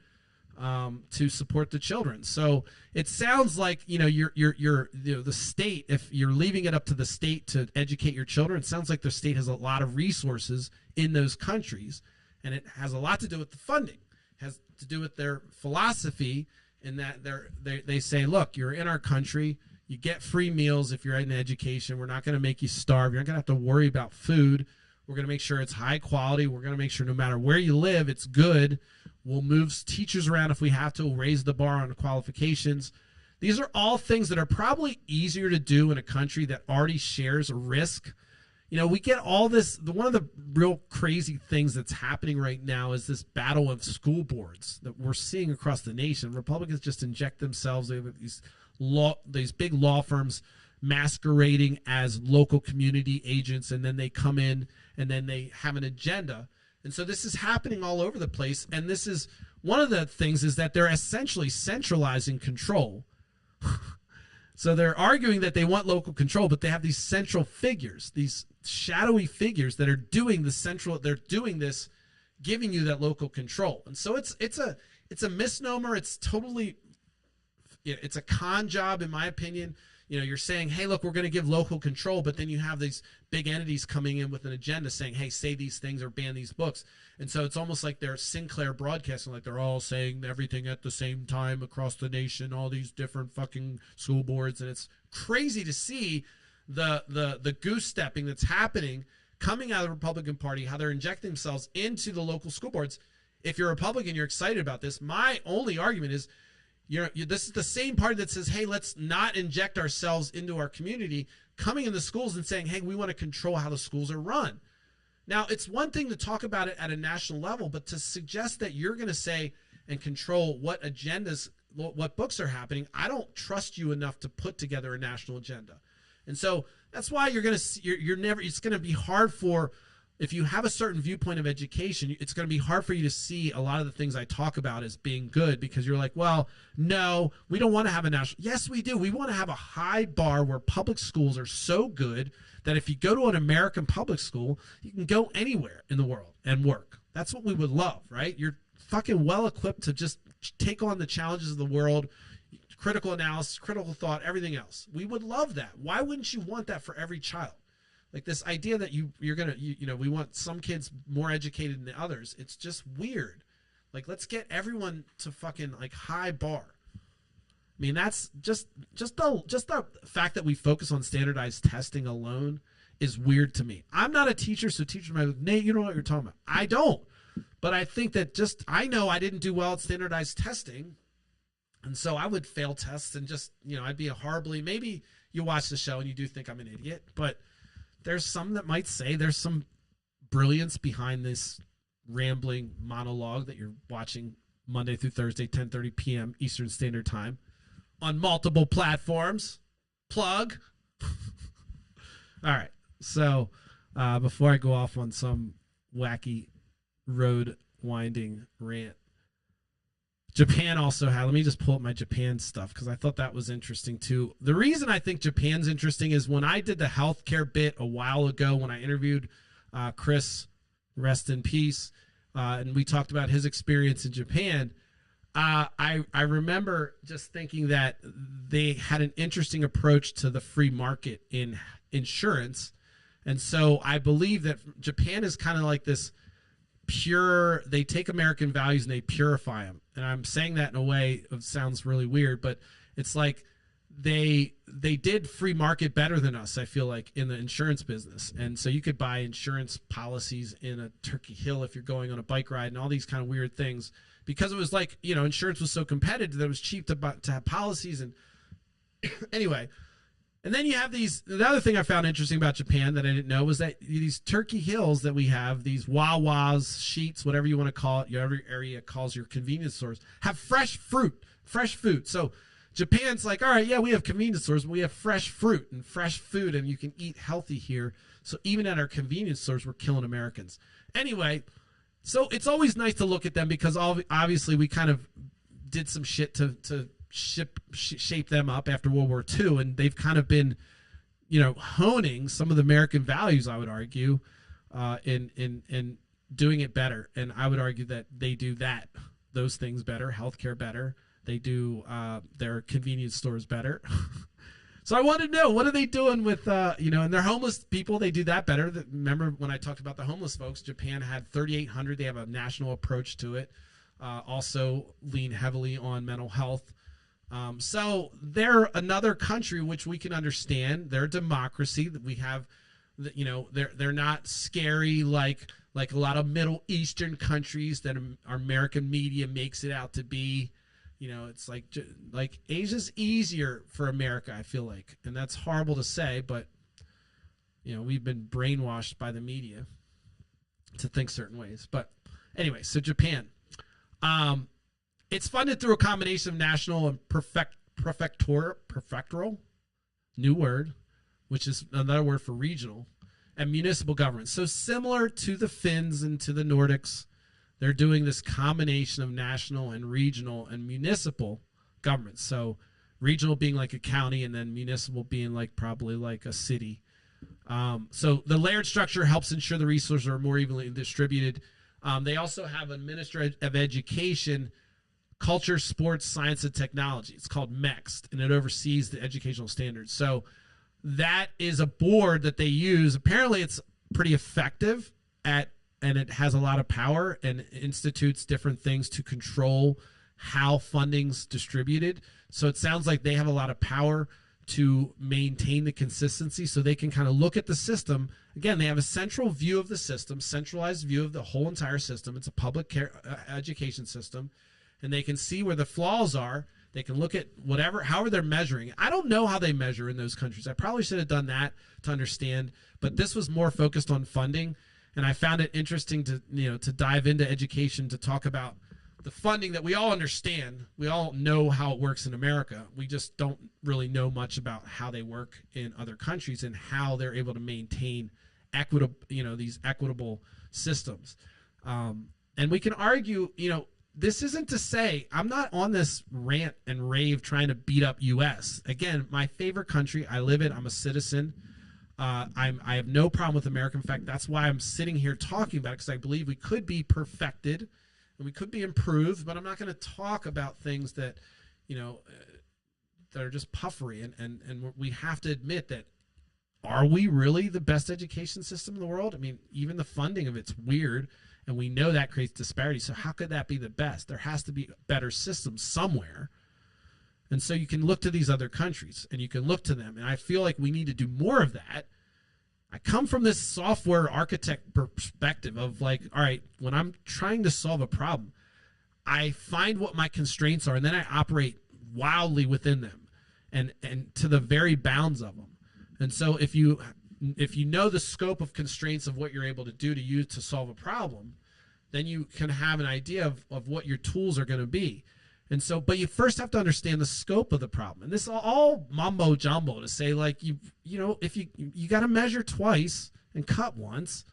to support the children. So it sounds like you're the state, if you're leaving it up to the state to educate your children, it sounds like the state has a lot of resources in those countries, and it has a lot to do with the funding. It has to do with their philosophy, in that they say, look, you're in our country, you get free meals if you're in education. We're not going to make you starve. You're not going to have to worry about food. We're going to make sure it's high quality. We're going to make sure no matter where you live, it's good. We'll move teachers around if we have to. We'll raise the bar on qualifications. These are all things that are probably easier to do in a country that already shares risk. We get all this. One of the real crazy things that's happening right now is this battle of school boards that we're seeing across the nation. Republicans just inject themselves. They have these big law firms masquerading as local community agents, and then they come in and then they have an agenda. And so this is happening all over the place. And this is one of the things, is that they're essentially centralizing control. So they're arguing that they want local control, but they have these central figures, these shadowy figures that are doing they're doing this, giving you that local control. And so it's a misnomer. It's totally, it's a con job, in my opinion. you're saying, hey, look, we're going to give local control, but then you have these big entities coming in with an agenda saying, hey, say these things or ban these books. And so it's almost like they're Sinclair Broadcasting, like they're all saying everything at the same time across the nation, all these different fucking school boards. And it's crazy to see the goose stepping that's happening coming out of the Republican Party, how they're injecting themselves into the local school boards. If you're a Republican, you're excited about this. My only argument is, this is the same party that says, hey, let's not inject ourselves into our community, coming in the schools and saying, hey, we want to control how the schools are run. Now, it's one thing to talk about it at a national level, but to suggest that you're going to say and control what agendas, what books are happening, I don't trust you enough to put together a national agenda. And so that's why it's going to be hard if you have a certain viewpoint of education, it's going to be hard for you to see a lot of the things I talk about as being good, because you're like, well, no, we don't want to have a national. Yes, we do. We want to have a high bar where public schools are so good that if you go to an American public school, you can go anywhere in the world and work. That's what we would love, right? You're fucking well equipped to just take on the challenges of the world, critical analysis, critical thought, everything else. We would love that. Why wouldn't you want that for every child? Like this idea that we want some kids more educated than others. It's just weird. Like, let's get everyone to fucking like high bar. I mean, that's just the fact that we focus on standardized testing alone is weird to me. I'm not a teacher, so teachers might be like, Nate, you don't know what you're talking about. I don't. But I think that I know I didn't do well at standardized testing. And so I would fail tests and just, I'd be maybe you watch the show and you do think I'm an idiot, but there's some that might say there's some brilliance behind this rambling monologue that you're watching Monday through Thursday, 10:30 p.m. Eastern Standard Time on multiple platforms. Plug. All right. So before I go off on some wacky road winding rant, Japan also had, let me just pull up my Japan stuff because I thought that was interesting too. The reason I think Japan's interesting is when I did the healthcare bit a while ago, when I interviewed Chris, rest in peace, and we talked about his experience in Japan, I remember just thinking that they had an interesting approach to the free market in insurance. And so I believe that Japan is kind of like this pure, they take American values and they purify them. And I'm saying that in a way that sounds really weird, but it's like they did free market better than us, I feel like, in the insurance business. And so you could buy insurance policies in a Turkey Hill if you're going on a bike ride and all these kind of weird things, because it was like, insurance was so competitive that it was cheap to have policies. And anyway, and then you have the other thing I found interesting about Japan that I didn't know was that these Turkey Hills that we have, these Wawas, Sheets, whatever you want to call it, every area calls your convenience stores, have fresh food. So Japan's like, all right, yeah, we have convenience stores, but we have fresh fruit and fresh food, and you can eat healthy here. So even at our convenience stores, we're killing Americans. Anyway, so it's always nice to look at them because obviously we kind of did some shit to shape them up after World War II, and they've kind of been, honing some of the American values, I would argue, in doing it better. And I would argue that they do those things better, healthcare better. They do their convenience stores better. So I wanted to know, what are they doing with, and their homeless people, they do that better. Remember when I talked about the homeless folks, Japan had 3,800. They have a national approach to it. Also lean heavily on mental health. So they're another country which we can understand. They're a democracy that we have, they're not scary like a lot of Middle Eastern countries that our American media makes it out to be. It's like Asia's easier for America, I feel like, and that's horrible to say, but we've been brainwashed by the media to think certain ways. But anyway, so Japan. It's funded through a combination of national and prefectural, new word, which is another word for regional, and municipal governments. So similar to the Finns and to the Nordics, they're doing this combination of national and regional and municipal governments. So regional being like a county, and then municipal being probably like a city. So the layered structure helps ensure the resources are more evenly distributed. They also have a Ministry of Education Culture, Sports, Science, and Technology. It's called MEXT, and it oversees the educational standards. So that is a board that they use. Apparently, it's pretty effective and it has a lot of power and institutes different things to control how funding's distributed. So it sounds like they have a lot of power to maintain the consistency, so they can kind of look at the system. Again, they have a central view of the system, centralized view of the whole entire system. It's a public care, education system, and they can see where the flaws are. They can look at however they're measuring. I don't know how they measure in those countries. I probably should have done that to understand, but this was more focused on funding. And I found it interesting to dive into education, to talk about the funding that we all understand. We all know how it works in America. We just don't really know much about how they work in other countries and how they're able to maintain these equitable systems. And we can argue, this isn't to say, I'm not on this rant and rave trying to beat up U.S. Again, my favorite country. I live it. I'm a citizen. I have no problem with America. In fact, that's why I'm sitting here talking about it, because I believe we could be perfected and we could be improved, but I'm not going to talk about things that, that are just puffery. And we have to admit that, are we really the best education system in the world? I mean, even the funding of it's weird, and we know that creates disparity. So how could that be the best? There has to be a better system somewhere. And so you can look to these other countries and you can look to them. And I feel like we need to do more of that. I come from this software architect perspective of like, all right, when I'm trying to solve a problem, I find what my constraints are, and then I operate wildly within them and to the very bounds of them. And so if you know the scope of constraints of what you're able to do to use to solve a problem, then you can have an idea of what your tools are going to be. And so, but you first have to understand the scope of the problem. And this is all mumbo jumbo to say, like, if you got to measure twice and cut once,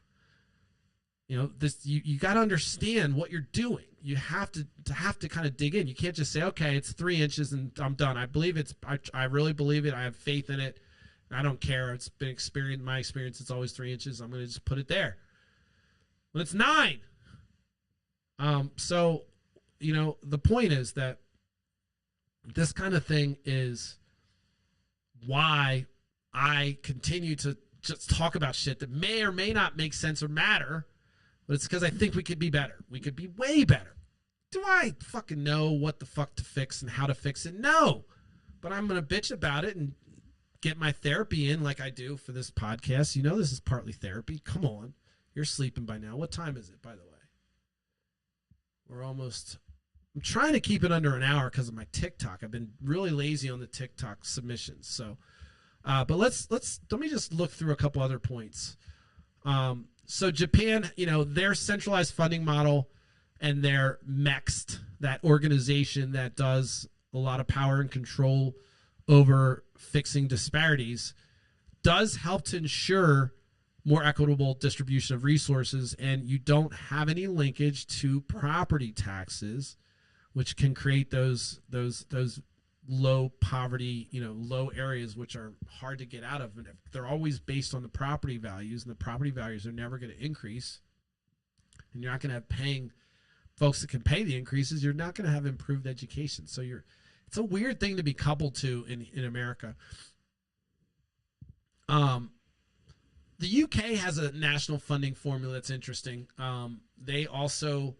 you got to understand what you're doing. You have to kind of dig in. You can't just say, okay, it's 3 inches and I'm done. I really believe it. I have faith in it. I don't care. It's been my experience. It's always 3 inches. I'm going to just put it there. Well, it's 9. So, the point is that this kind of thing is why I continue to just talk about shit that may or may not make sense or matter, but it's because I think we could be better. We could be way better. Do I fucking know what the fuck to fix and how to fix it? No. But I'm going to bitch about it and get my therapy in like I do for this podcast. This is partly therapy. Come on. You're sleeping by now. What time is it, by the way? I'm trying to keep it under an hour because of my TikTok. I've been really lazy on the TikTok submissions. So, but let me just look through a couple other points. So Japan, their centralized funding model and their MEXT, that organization that does a lot of power and control over fixing disparities, does help to ensure more equitable distribution of resources, and you don't have any linkage to property taxes, which can create those low poverty, low areas which are hard to get out of. And they're always based on the property values, and the property values are never going to increase. And you're not going to have paying folks that can pay the increases. You're not going to have improved education. So it's a weird thing to be coupled to in America. The UK has a national funding formula that's interesting. They also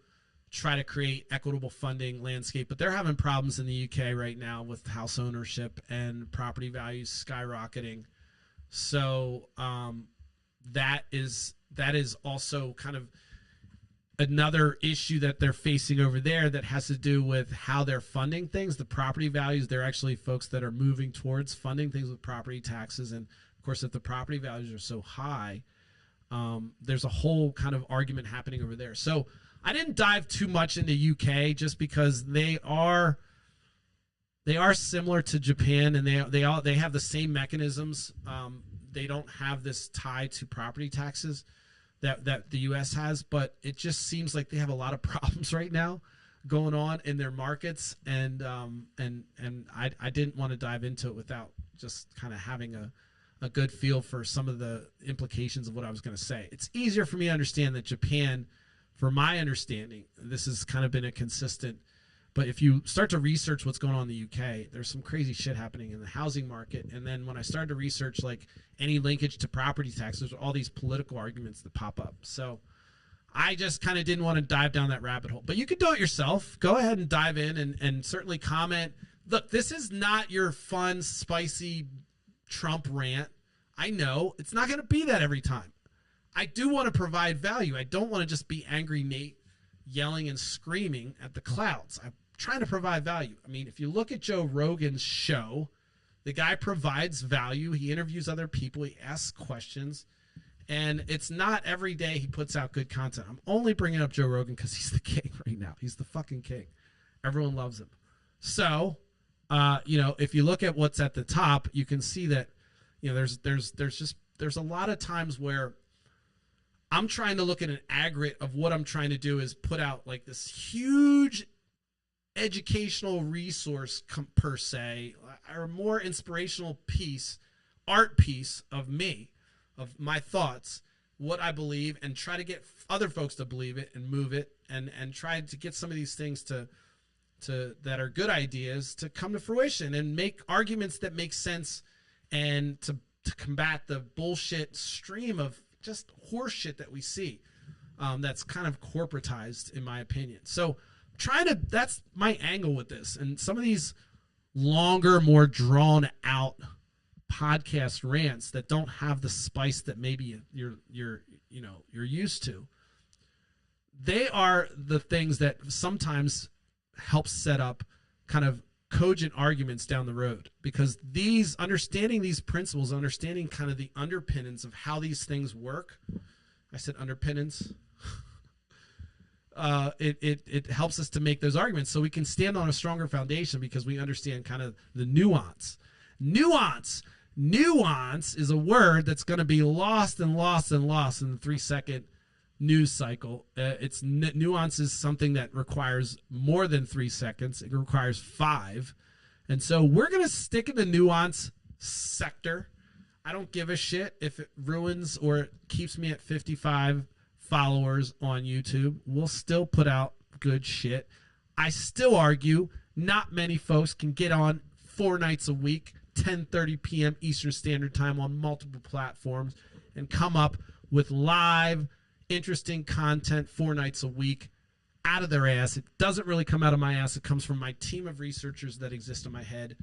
try to create equitable funding landscape, but they're having problems in the UK right now with house ownership and property values skyrocketing. So that is also kind of another issue that they're facing over there that has to do with how they're funding things. The property values, they're actually folks that are moving towards funding things with property taxes. And of course, if the property values are so high, there's a whole kind of argument happening over there. So I didn't dive too much into UK just because they are similar to Japan, and they have the same mechanisms. They don't have this tie to property taxes that the U.S. has, but it just seems like they have a lot of problems right now going on in their markets, and I didn't want to dive into it without just kind of having a good feel for some of the implications of what I was going to say. It's easier for me to understand that Japan, for my understanding, this has kind of been a consistent But if you start to research what's going on in the UK, there's some crazy shit happening in the housing market. And then when I started to research like any linkage to property taxes, all these political arguments that pop up. So I just kind of didn't want to dive down that rabbit hole. But you can do it yourself. Go ahead and dive in and certainly comment. Look, this is not your fun, spicy Trump rant. I know it's not going to be that every time. I do want to provide value. I don't want to just be angry Nate yelling and screaming at the clouds. I'm trying to provide value. I mean, if you look at Joe Rogan's show, the guy provides value. He interviews other people. He asks questions. And it's not every day he puts out good content. I'm only bringing up Joe Rogan because he's the king right now. He's the fucking king. Everyone loves him. So, if you look at what's at the top, you can see that, there's a lot of times where I'm trying to look at an aggregate of what I'm trying to do is put out like this huge educational resource per se, or more inspirational piece, art piece of me, of my thoughts, what I believe, and try to get other folks to believe it and move it and try to get some of these things to that are good ideas to come to fruition and make arguments that make sense and to combat the bullshit stream of just horse shit that we see that's kind of corporatized, in my opinion. So that's my angle with this. And some of these longer, more drawn out podcast rants that don't have the spice that maybe you're used to, they are the things that sometimes help set up kind of cogent arguments down the road, because understanding these principles, understanding kind of the underpinnings of how these things work. I said underpinnings. It helps us to make those arguments so we can stand on a stronger foundation because we understand kind of the nuance. Nuance is a word that's going to be lost in the 3-second news cycle. Nuance is something that requires more than 3 seconds. It requires 5. And so we're going to stick in the nuance sector. I don't give a shit if it ruins or it keeps me at 55 followers on YouTube. We'll still put out good shit. I still argue not many folks can get on 4 nights a week, 10:30 p.m. Eastern Standard Time on multiple platforms and come up with live interesting content 4 nights a week out of their ass. It doesn't really come out of my ass. It comes from my team of researchers that exist in my head.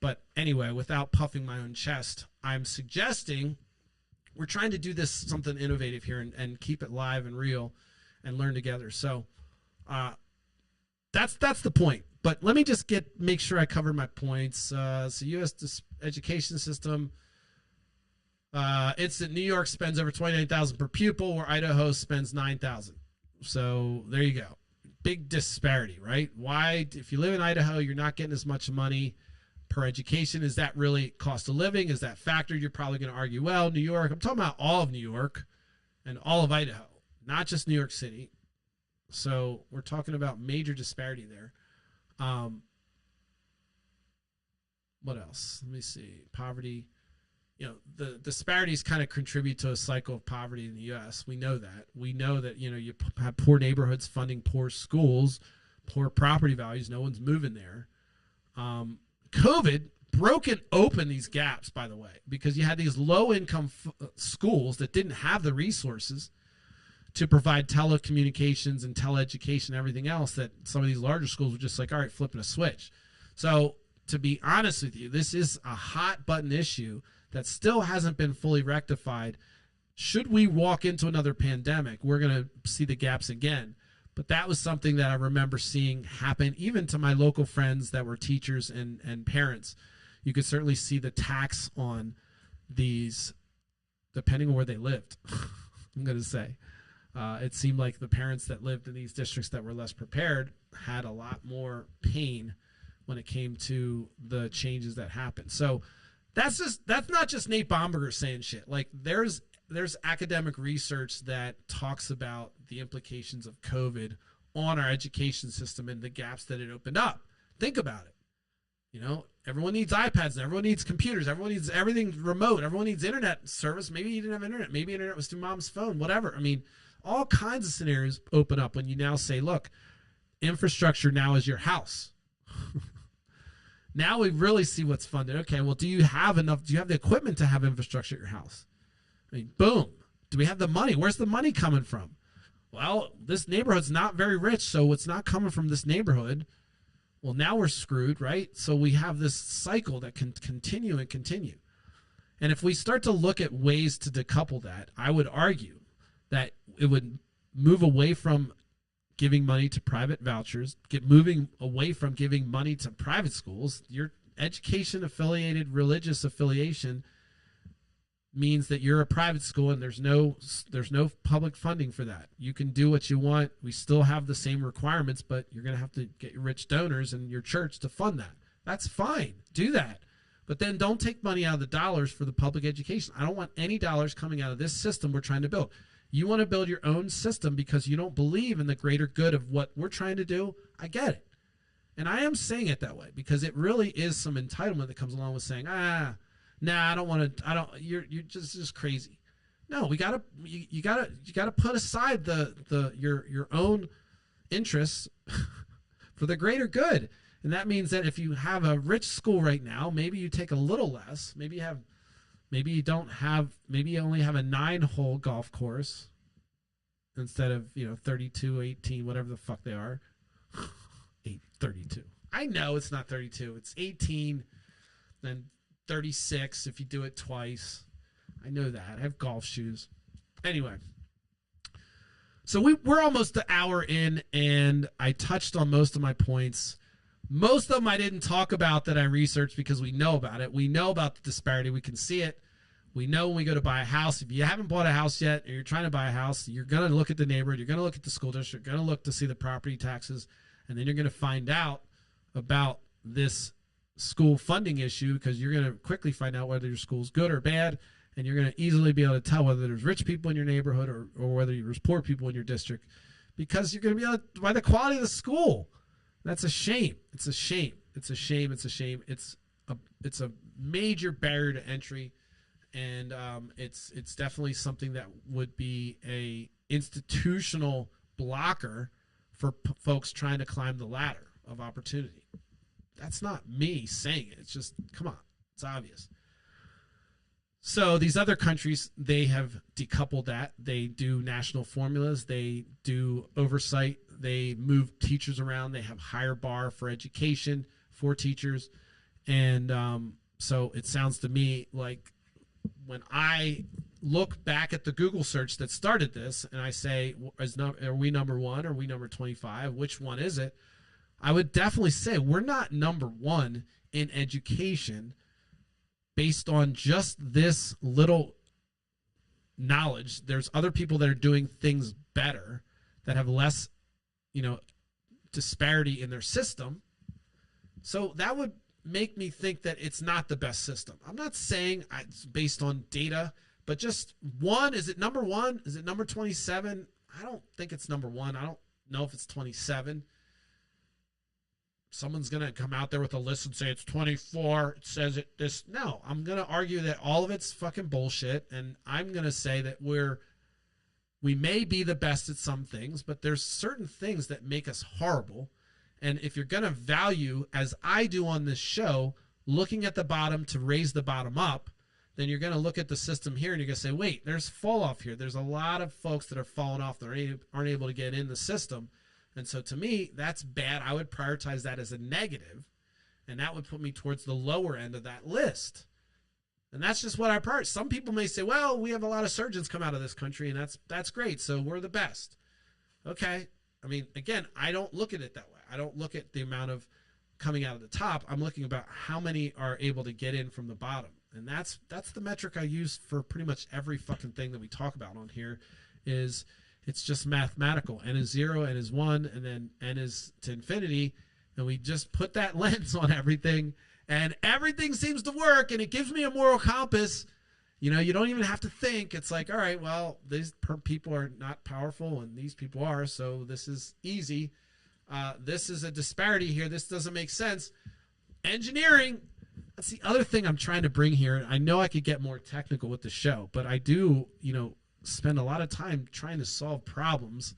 But anyway, without puffing my own chest, I'm suggesting we're trying to do this something innovative here and keep it live and real and learn together. So that's the point. But let me just make sure I cover my points. So U.S. education system. It's that New York spends over $29,000 per pupil, where Idaho spends $9,000. So there you go. Big disparity, right? Why, if you live in Idaho, you're not getting as much money per education? Is that really cost of living? Is that factored? You're probably going to argue, well, New York. I'm talking about all of New York and all of Idaho, not just New York City. So we're talking about major disparity there. What else? Let me see. Poverty. The disparities kind of contribute to a cycle of poverty in the U.S. We know that. We know that, you have poor neighborhoods funding poor schools, poor property values. No one's moving there. COVID broken open these gaps, by the way, because you had these low-income schools that didn't have the resources to provide telecommunications and teleeducation and everything else, that some of these larger schools were just like, all right, flipping a switch. So to be honest with you, this is a hot button issue that still hasn't been fully rectified. Should we walk into another pandemic, we're going to see the gaps again. But that was something that I remember seeing happen even to my local friends that were teachers and parents. You could certainly see the tax on these, depending on where they lived, I'm going to say. It seemed like the parents that lived in these districts that were less prepared had a lot more pain when it came to the changes that happened. So that's not just Nate Bomberger saying shit. Like there's academic research that talks about the implications of COVID on our education system and the gaps that it opened up. Think about it. Everyone needs iPads and everyone needs computers. Everyone needs everything remote. Everyone needs internet service. Maybe you didn't have internet. Maybe internet was through mom's phone, whatever. I mean, all kinds of scenarios open up when you now say, look, infrastructure now is your house. Now we really see what's funded. Okay, well, do you have the equipment to have infrastructure at your house? I mean, boom. Do we have the money? Where's the money coming from? Well, this neighborhood's not very rich, so it's not coming from this neighborhood. Well, now we're screwed, right? So we have this cycle that can continue and continue. And if we start to look at ways to decouple that, I would argue that it would move away from giving money to private vouchers, moving away from giving money to private schools. Your education affiliated religious affiliation means that you're a private school and there's no public funding for that. You can do what you want. We still have the same requirements, but you're going to have to get your rich donors and your church to fund that. That's fine. Do that. But then don't take money out of the dollars for the public education. I don't want any dollars coming out of this system we're trying to build. You want to build your own system because you don't believe in the greater good of what we're trying to do. I get it. And I am saying it that way because it really is some entitlement that comes along with saying, nah, I don't want to, you're just crazy. No, you gotta put aside your own interests for the greater good. And that means that if you have a rich school right now, maybe you take a little less. Maybe you only have a 9-hole golf course instead of 32, 18, whatever the fuck they are. 32. I know it's not 32. It's 18, then 36 if you do it twice. I know that. I have golf shoes. Anyway, so we're almost an hour in, and I touched on most of my points. Most of them I didn't talk about that I researched because we know about it. We know about the disparity. We can see it. We know when we go to buy a house. If you haven't bought a house yet or you're trying to buy a house, you're going to look at the neighborhood. You're going to look at the school district. You're going to look to see the property taxes. And then you're going to find out about this school funding issue because you're going to quickly find out whether your school's good or bad. And you're going to easily be able to tell whether there's rich people in your neighborhood or whether there's poor people in your district because you're going to be able to, by the quality of the school. That's a shame. It's a shame. It's a shame. It's a shame. It's a major barrier to entry, and it's definitely something that would be a institutional blocker for folks trying to climb the ladder of opportunity. That's not me saying it. It's just, come on, it's obvious. So these other countries, they have decoupled that. They do national formulas. They do oversight. They move teachers around. They have higher bar for education for teachers. And so it sounds to me like when I look back at the Google search that started this and I say, are we number one? Or are we number 25? Which one is it? I would definitely say we're not number one in education based on just this little knowledge. There's other people that are doing things better that have less, disparity in their system. So that would make me think that it's not the best system. I'm not saying it's based on data, but just one. Is it number one? Is it number 27? I don't think it's number one. I don't know if it's 27. Someone's going to come out there with a list and say it's 24. It says it this. No, I'm going to argue that all of it's fucking bullshit. And I'm going to say that we may be the best at some things, but there's certain things that make us horrible. And if you're going to value, as I do on this show, looking at the bottom to raise the bottom up, then you're going to look at the system here and you're going to say, wait, there's fall off here. There's a lot of folks that are falling off that aren't able to get in the system. And so to me, that's bad. I would prioritize that as a negative, and that would put me towards the lower end of that list. And that's just what I prioritize. Some people may say, well, we have a lot of surgeons come out of this country, and that's great, so we're the best. Okay. I mean, again, I don't look at it that way. I don't look at the amount of coming out of the top. I'm looking about how many are able to get in from the bottom. And that's the metric I use for pretty much every fucking thing that we talk about on here is it's just mathematical. N is 0, N is 1, and then N is to infinity. And we just put that lens on everything, and everything seems to work, and it gives me a moral compass. You don't even have to think. It's like, all right, well, these people are not powerful, and these people are, so this is easy. This is a disparity here. This doesn't make sense. Engineering, that's the other thing I'm trying to bring here. I know I could get more technical with the show, but I do, spend a lot of time trying to solve problems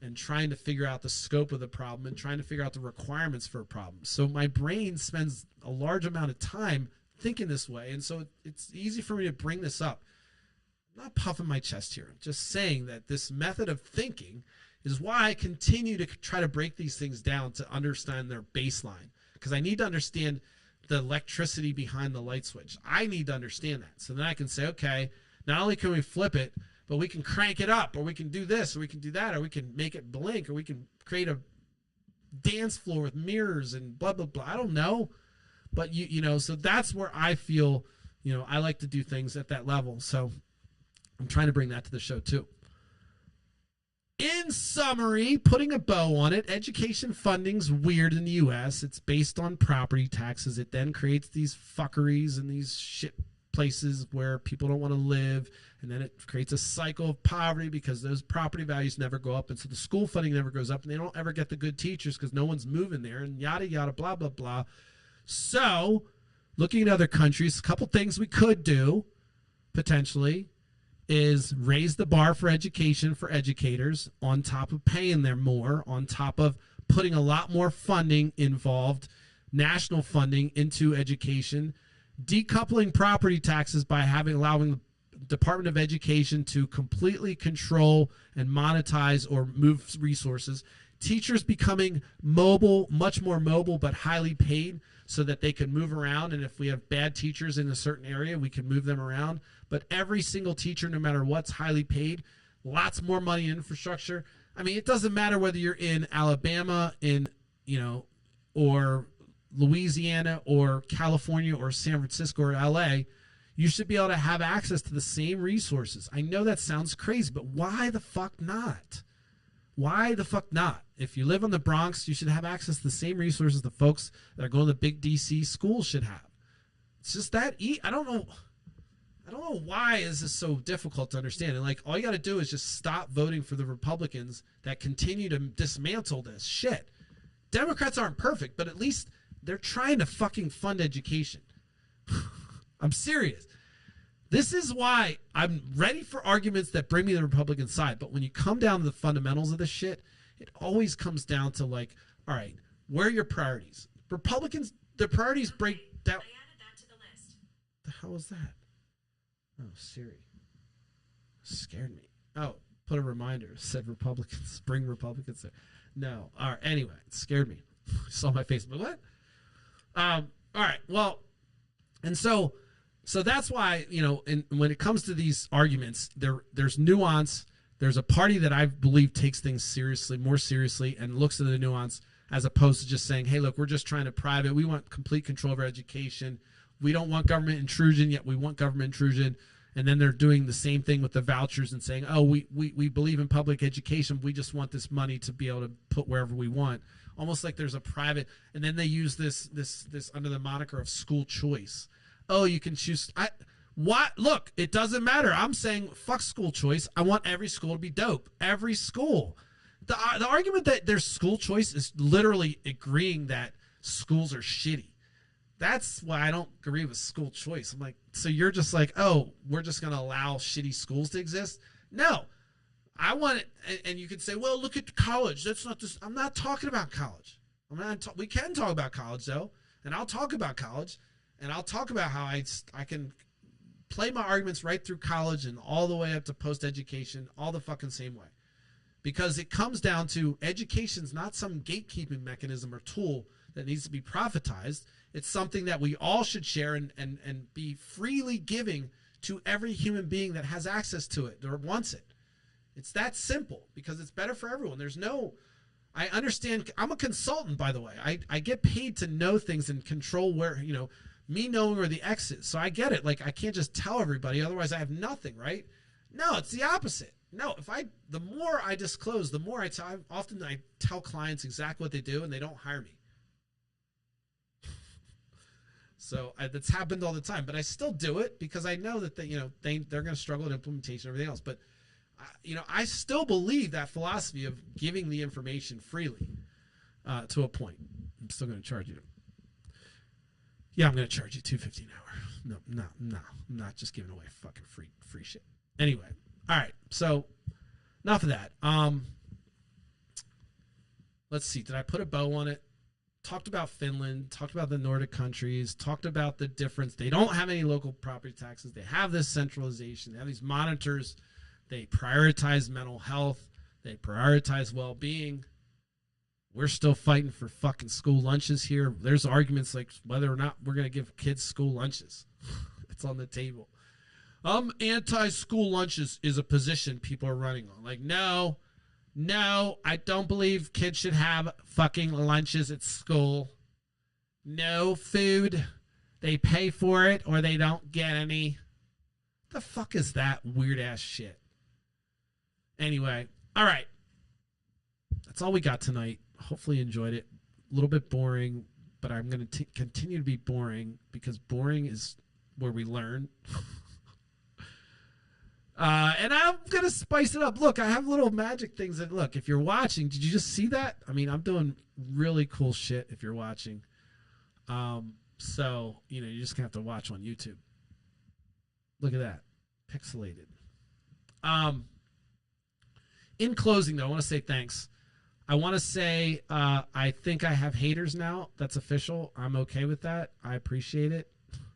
and trying to figure out the scope of the problem and trying to figure out the requirements for a problem. So my brain spends a large amount of time thinking this way. And so it's easy for me to bring this up. I'm not puffing my chest here. I'm just saying that this method of thinking is why I continue to try to break these things down to understand their baseline, because I need to understand the electricity behind the light switch. I need to understand that. So then I can say, okay, not only can we flip it, but we can crank it up, or we can do this, or we can do that, or we can make it blink, or we can create a dance floor with mirrors and blah, blah, blah. I don't know. But, you know, so that's where I feel, you know, I like to do things at that level. So I'm trying to bring that to the show too. In summary, putting a bow on it, education funding's weird in the U.S. It's based on property taxes. It then creates these fuckeries and these shit places where people don't want to live. And then it creates a cycle of poverty because those property values never go up. And so the school funding never goes up, and they don't ever get the good teachers because no one's moving there, and yada, yada, blah, blah, blah. So looking at other countries, a couple things we could do potentially is raise the bar for education for educators on top of paying them more, on top of putting a lot more funding involved, national funding into education, decoupling property taxes by allowing the Department of Education to completely control and monetize or move resources, teachers becoming mobile, much more mobile, but highly paid so that they can move around. And if we have bad teachers in a certain area, we can move them around. But every single teacher, no matter what's highly paid, lots more money in infrastructure. I mean, it doesn't matter whether you're in Alabama, or Louisiana or California or San Francisco or LA, you should be able to have access to the same resources. I know that sounds crazy, but why the fuck not? Why the fuck not? If you live in the Bronx, you should have access to the same resources the folks that are going to the big DC schools should have. It's just that I don't know why is this so difficult to understand. And like, all you got to do is just stop voting for the Republicans that continue to dismantle this shit. Democrats aren't perfect, but at least they're trying to fucking fund education. I'm serious. This is why I'm ready for arguments that bring me to the Republican side. But when you come down to the fundamentals of this shit, it always comes down to like, all right, where are your priorities? Republicans, their priorities break down. I added that to the list. The hell was that? Oh, Siri. Scared me. Oh, put a reminder. Said Republicans. Bring Republicans there. No. All right. Anyway, it scared me. Saw my face. But what? All right. Well, and so that's why, you know, and when it comes to these arguments, there's nuance. There's a party that I believe takes things seriously, more seriously, and looks at the nuance as opposed to just saying, hey, look, we're just trying to private. We want complete control of our education. We don't want government intrusion, yet we want government intrusion. And then they're doing the same thing with the vouchers and saying, oh, we believe in public education. We just want this money to be able to put wherever we want. Almost like there's a private, and then they use this under the moniker of school choice. Oh, you can choose. What? Look, it doesn't matter. I'm saying fuck school choice. I want every school to be dope. Every school. The argument that there's school choice is literally agreeing that schools are shitty. That's why I don't agree with school choice. I'm like, so you're just like, oh, we're just going to allow shitty schools to exist? No. I want it, and you could say, well, look at college. That's not just, I'm not talking about college. We can talk about college, though, and I'll talk about college, and I'll talk about how I can play my arguments right through college and all the way up to post-education, all the fucking same way. Because it comes down to education's not some gatekeeping mechanism or tool that needs to be privatized. It's something that we all should share and be freely giving to every human being that has access to it or wants it. It's that simple because it's better for everyone. I understand. I'm a consultant, by the way. I get paid to know things and control where, me knowing where the X is. So I get it. Like, I can't just tell everybody, otherwise I have nothing, right? No, it's the opposite. No, the more I disclose, the more I tell clients exactly what they do and they don't hire me. So that's happened all the time, but I still do it because I know that they're going to struggle at implementation and everything else. But I still believe that philosophy of giving the information freely to a point. I'm still going to charge you. Yeah, I'm going to charge you $2.50 an hour. No, I'm not just giving away fucking free shit. Anyway, all right. So enough of that. let's see, did I put a bow on it? Talked about Finland, talked about the Nordic countries, talked about the difference. They don't have any local property taxes. They have this centralization. They have these monitors. They prioritize mental health. They prioritize well-being. We're still fighting for fucking school lunches here. There's arguments like whether or not we're going to give kids school lunches. It's on the table. Anti-school lunches is a position people are running on. Like, no, I don't believe kids should have fucking lunches at school. No food. They pay for it or they don't get any. The fuck is that weird ass shit? Anyway, all right. That's all we got tonight. Hopefully you enjoyed it. A little bit boring, but I'm going to continue to be boring because boring is where we learn. And I'm going to spice it up. Look, I have little magic things that, look, if you're watching, did you just see that? I mean, I'm doing really cool shit if you're watching. So, you know, you're just going to have to watch on YouTube. Look at that. Pixelated. In closing, though, I want to say thanks. I want to say I think I have haters now. That's official. I'm okay with that. I appreciate it.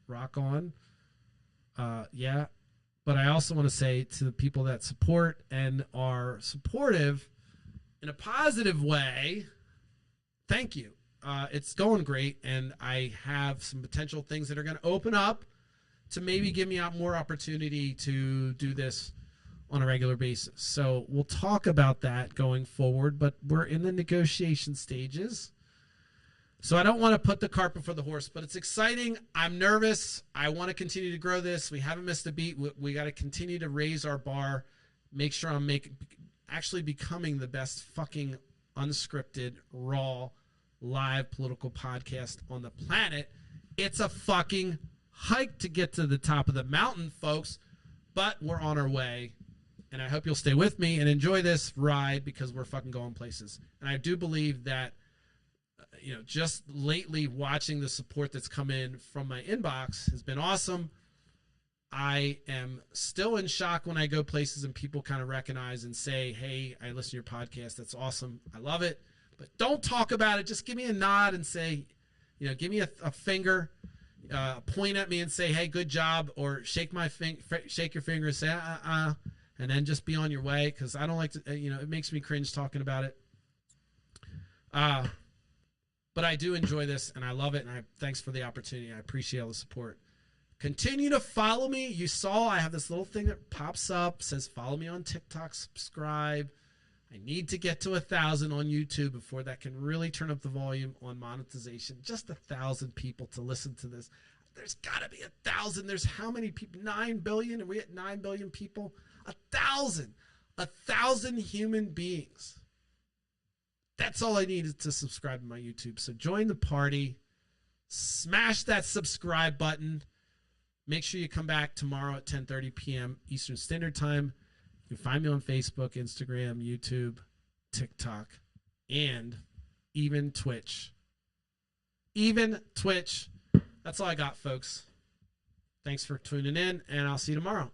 Rock on. Yeah. But I also want to say to the people that support and are supportive in a positive way, thank you. It's going great, and I have some potential things that are going to open up to maybe give me more opportunity to do this on a regular basis. So we'll talk about that going forward, but we're in the negotiation stages. So I don't want to put the cart before the horse, but it's exciting. I'm nervous. I want to continue to grow this. We haven't missed a beat. We got to continue to raise our bar, make sure I'm actually becoming the best fucking unscripted, raw, live political podcast on the planet. It's a fucking hike to get to the top of the mountain, folks, but we're on our way. And I hope you'll stay with me and enjoy this ride because we're fucking going places. And I do believe that, you know, just lately watching the support that's come in from my inbox has been awesome. I am still in shock when I go places and people kind of recognize and say, hey, I listen to your podcast. That's awesome. I love it. But don't talk about it. Just give me a nod and say, you know, give me a finger, point at me and say, hey, good job. Or shake your finger and say, and then just be on your way. Because I don't like to, you know, it makes me cringe talking about it. But I do enjoy this, and I love it, and thanks for the opportunity. I appreciate all the support. Continue to follow me. You saw I have this little thing that pops up, says follow me on TikTok, subscribe. I need to get to 1,000 on YouTube before that can really turn up the volume on monetization. Just 1,000 people to listen to this. There's got to be 1,000. There's how many people? 9 billion? Are we at 9 billion people? 1,000. 1,000 human beings. That's all I needed to subscribe to my YouTube. So join the party. Smash that subscribe button. Make sure you come back tomorrow at 10:30 p.m. Eastern Standard Time. You can find me on Facebook, Instagram, YouTube, TikTok, and even Twitch. Even Twitch. That's all I got, folks. Thanks for tuning in, and I'll see you tomorrow.